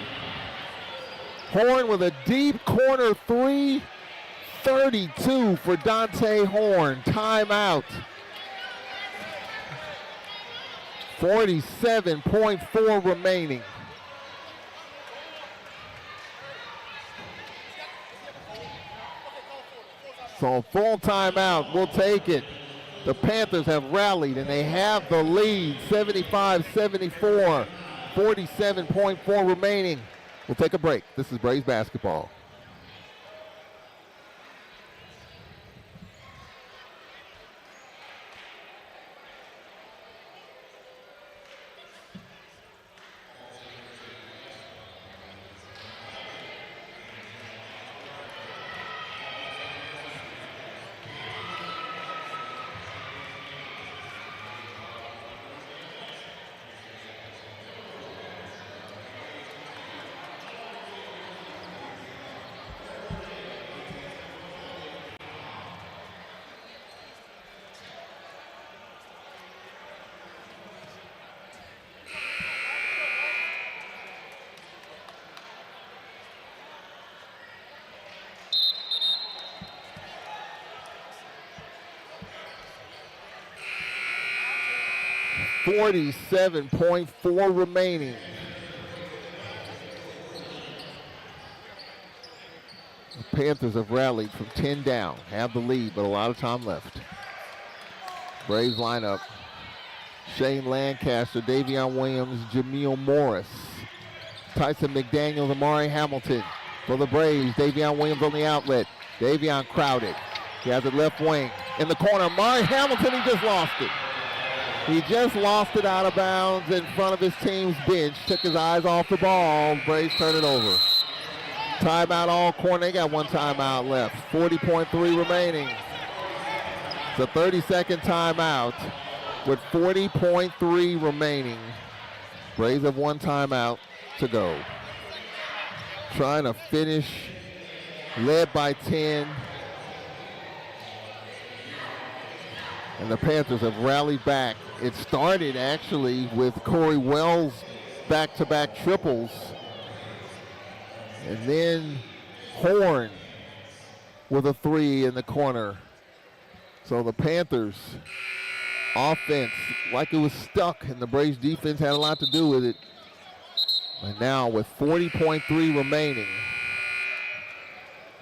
Horn with a deep corner 3. 32 for Dante Horn. Timeout. 47.4 remaining. So full timeout, we'll take it. The Panthers have rallied and they have the lead, 75-74, 47.4 remaining. We'll take a break. This is Braves basketball. .4 remaining. The Panthers have rallied from 10 down, have the lead, but a lot of time left. Braves lineup. Shane Lancaster, Davion Williams, Jameel Morris, Tyson McDaniels, Amari Hamilton. For the Braves, Davion Williams on the outlet. Davion crowded. He has it left wing. In the corner, Amari Hamilton, he just lost it. He just lost it out of bounds in front of his team's bench. Took his eyes off the ball. Braves turn it over. Timeout all corner. They got one timeout left. 40.3 remaining. It's a 30-second timeout with 40.3 remaining. Braves have one timeout to go. Trying to finish, led by 10. And the Panthers have rallied back. It started actually with Corey Wells' back-to-back triples. And then Horn with a 3 in the corner. So the Panthers offense, like it was stuck, and the Braves defense had a lot to do with it. And now with 40.3 remaining,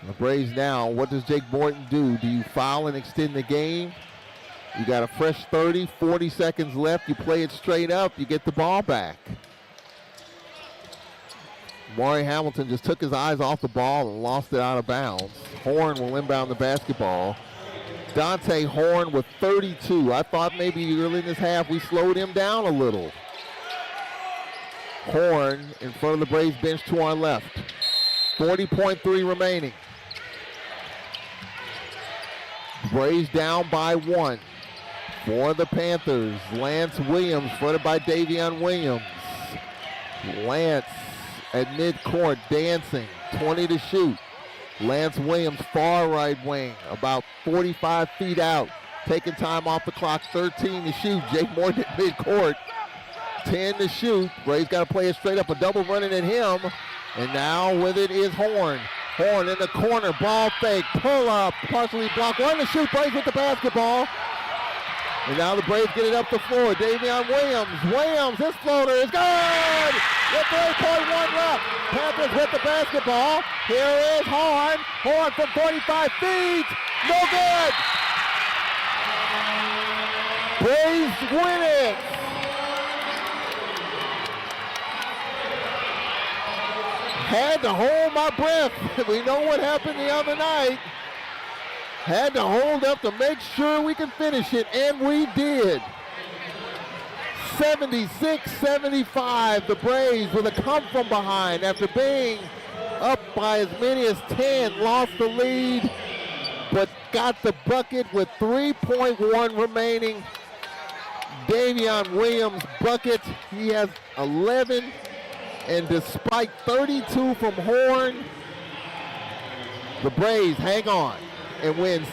the Braves now, what does Jake Morton do? Do you foul and extend the game? You got a fresh 30, 40 seconds left. You play it straight up, you get the ball back. Amari Hamilton just took his eyes off the ball and lost it out of bounds. Horn will inbound the basketball. Dante Horn with 32. I thought maybe early in this half we slowed him down a little. Horn in front of the Braves bench to our left. 40.3 remaining. Braves down by 1. For the Panthers, Lance Williams, fronted by Davion Williams. Lance at midcourt dancing, 20 to shoot. Lance Williams, far right wing, about 45 feet out. Taking time off the clock, 13 to shoot. Jake Morton at midcourt, 10 to shoot. Braves got to play it straight up, a double running at him. And now with it is Horn. Horn in the corner, ball fake, pull up, partially blocked. One to shoot, Braves with the basketball. And now the Braves get it up the floor. Davion Williams. Williams, his floater is good! With 3.1 left. Panthers with the basketball. Here is Horn. Horn from 45 feet. No good! Braves win it! Had to hold my breath. We know what happened the other night. Had to hold up to make sure we could finish it, and we did. 76-75, the Braves with a come from behind after being up by as many as 10, lost the lead, but got the bucket with 3.1 remaining. Davion Williams bucket, he has 11, and despite 32 from Horn, the Braves hang on and win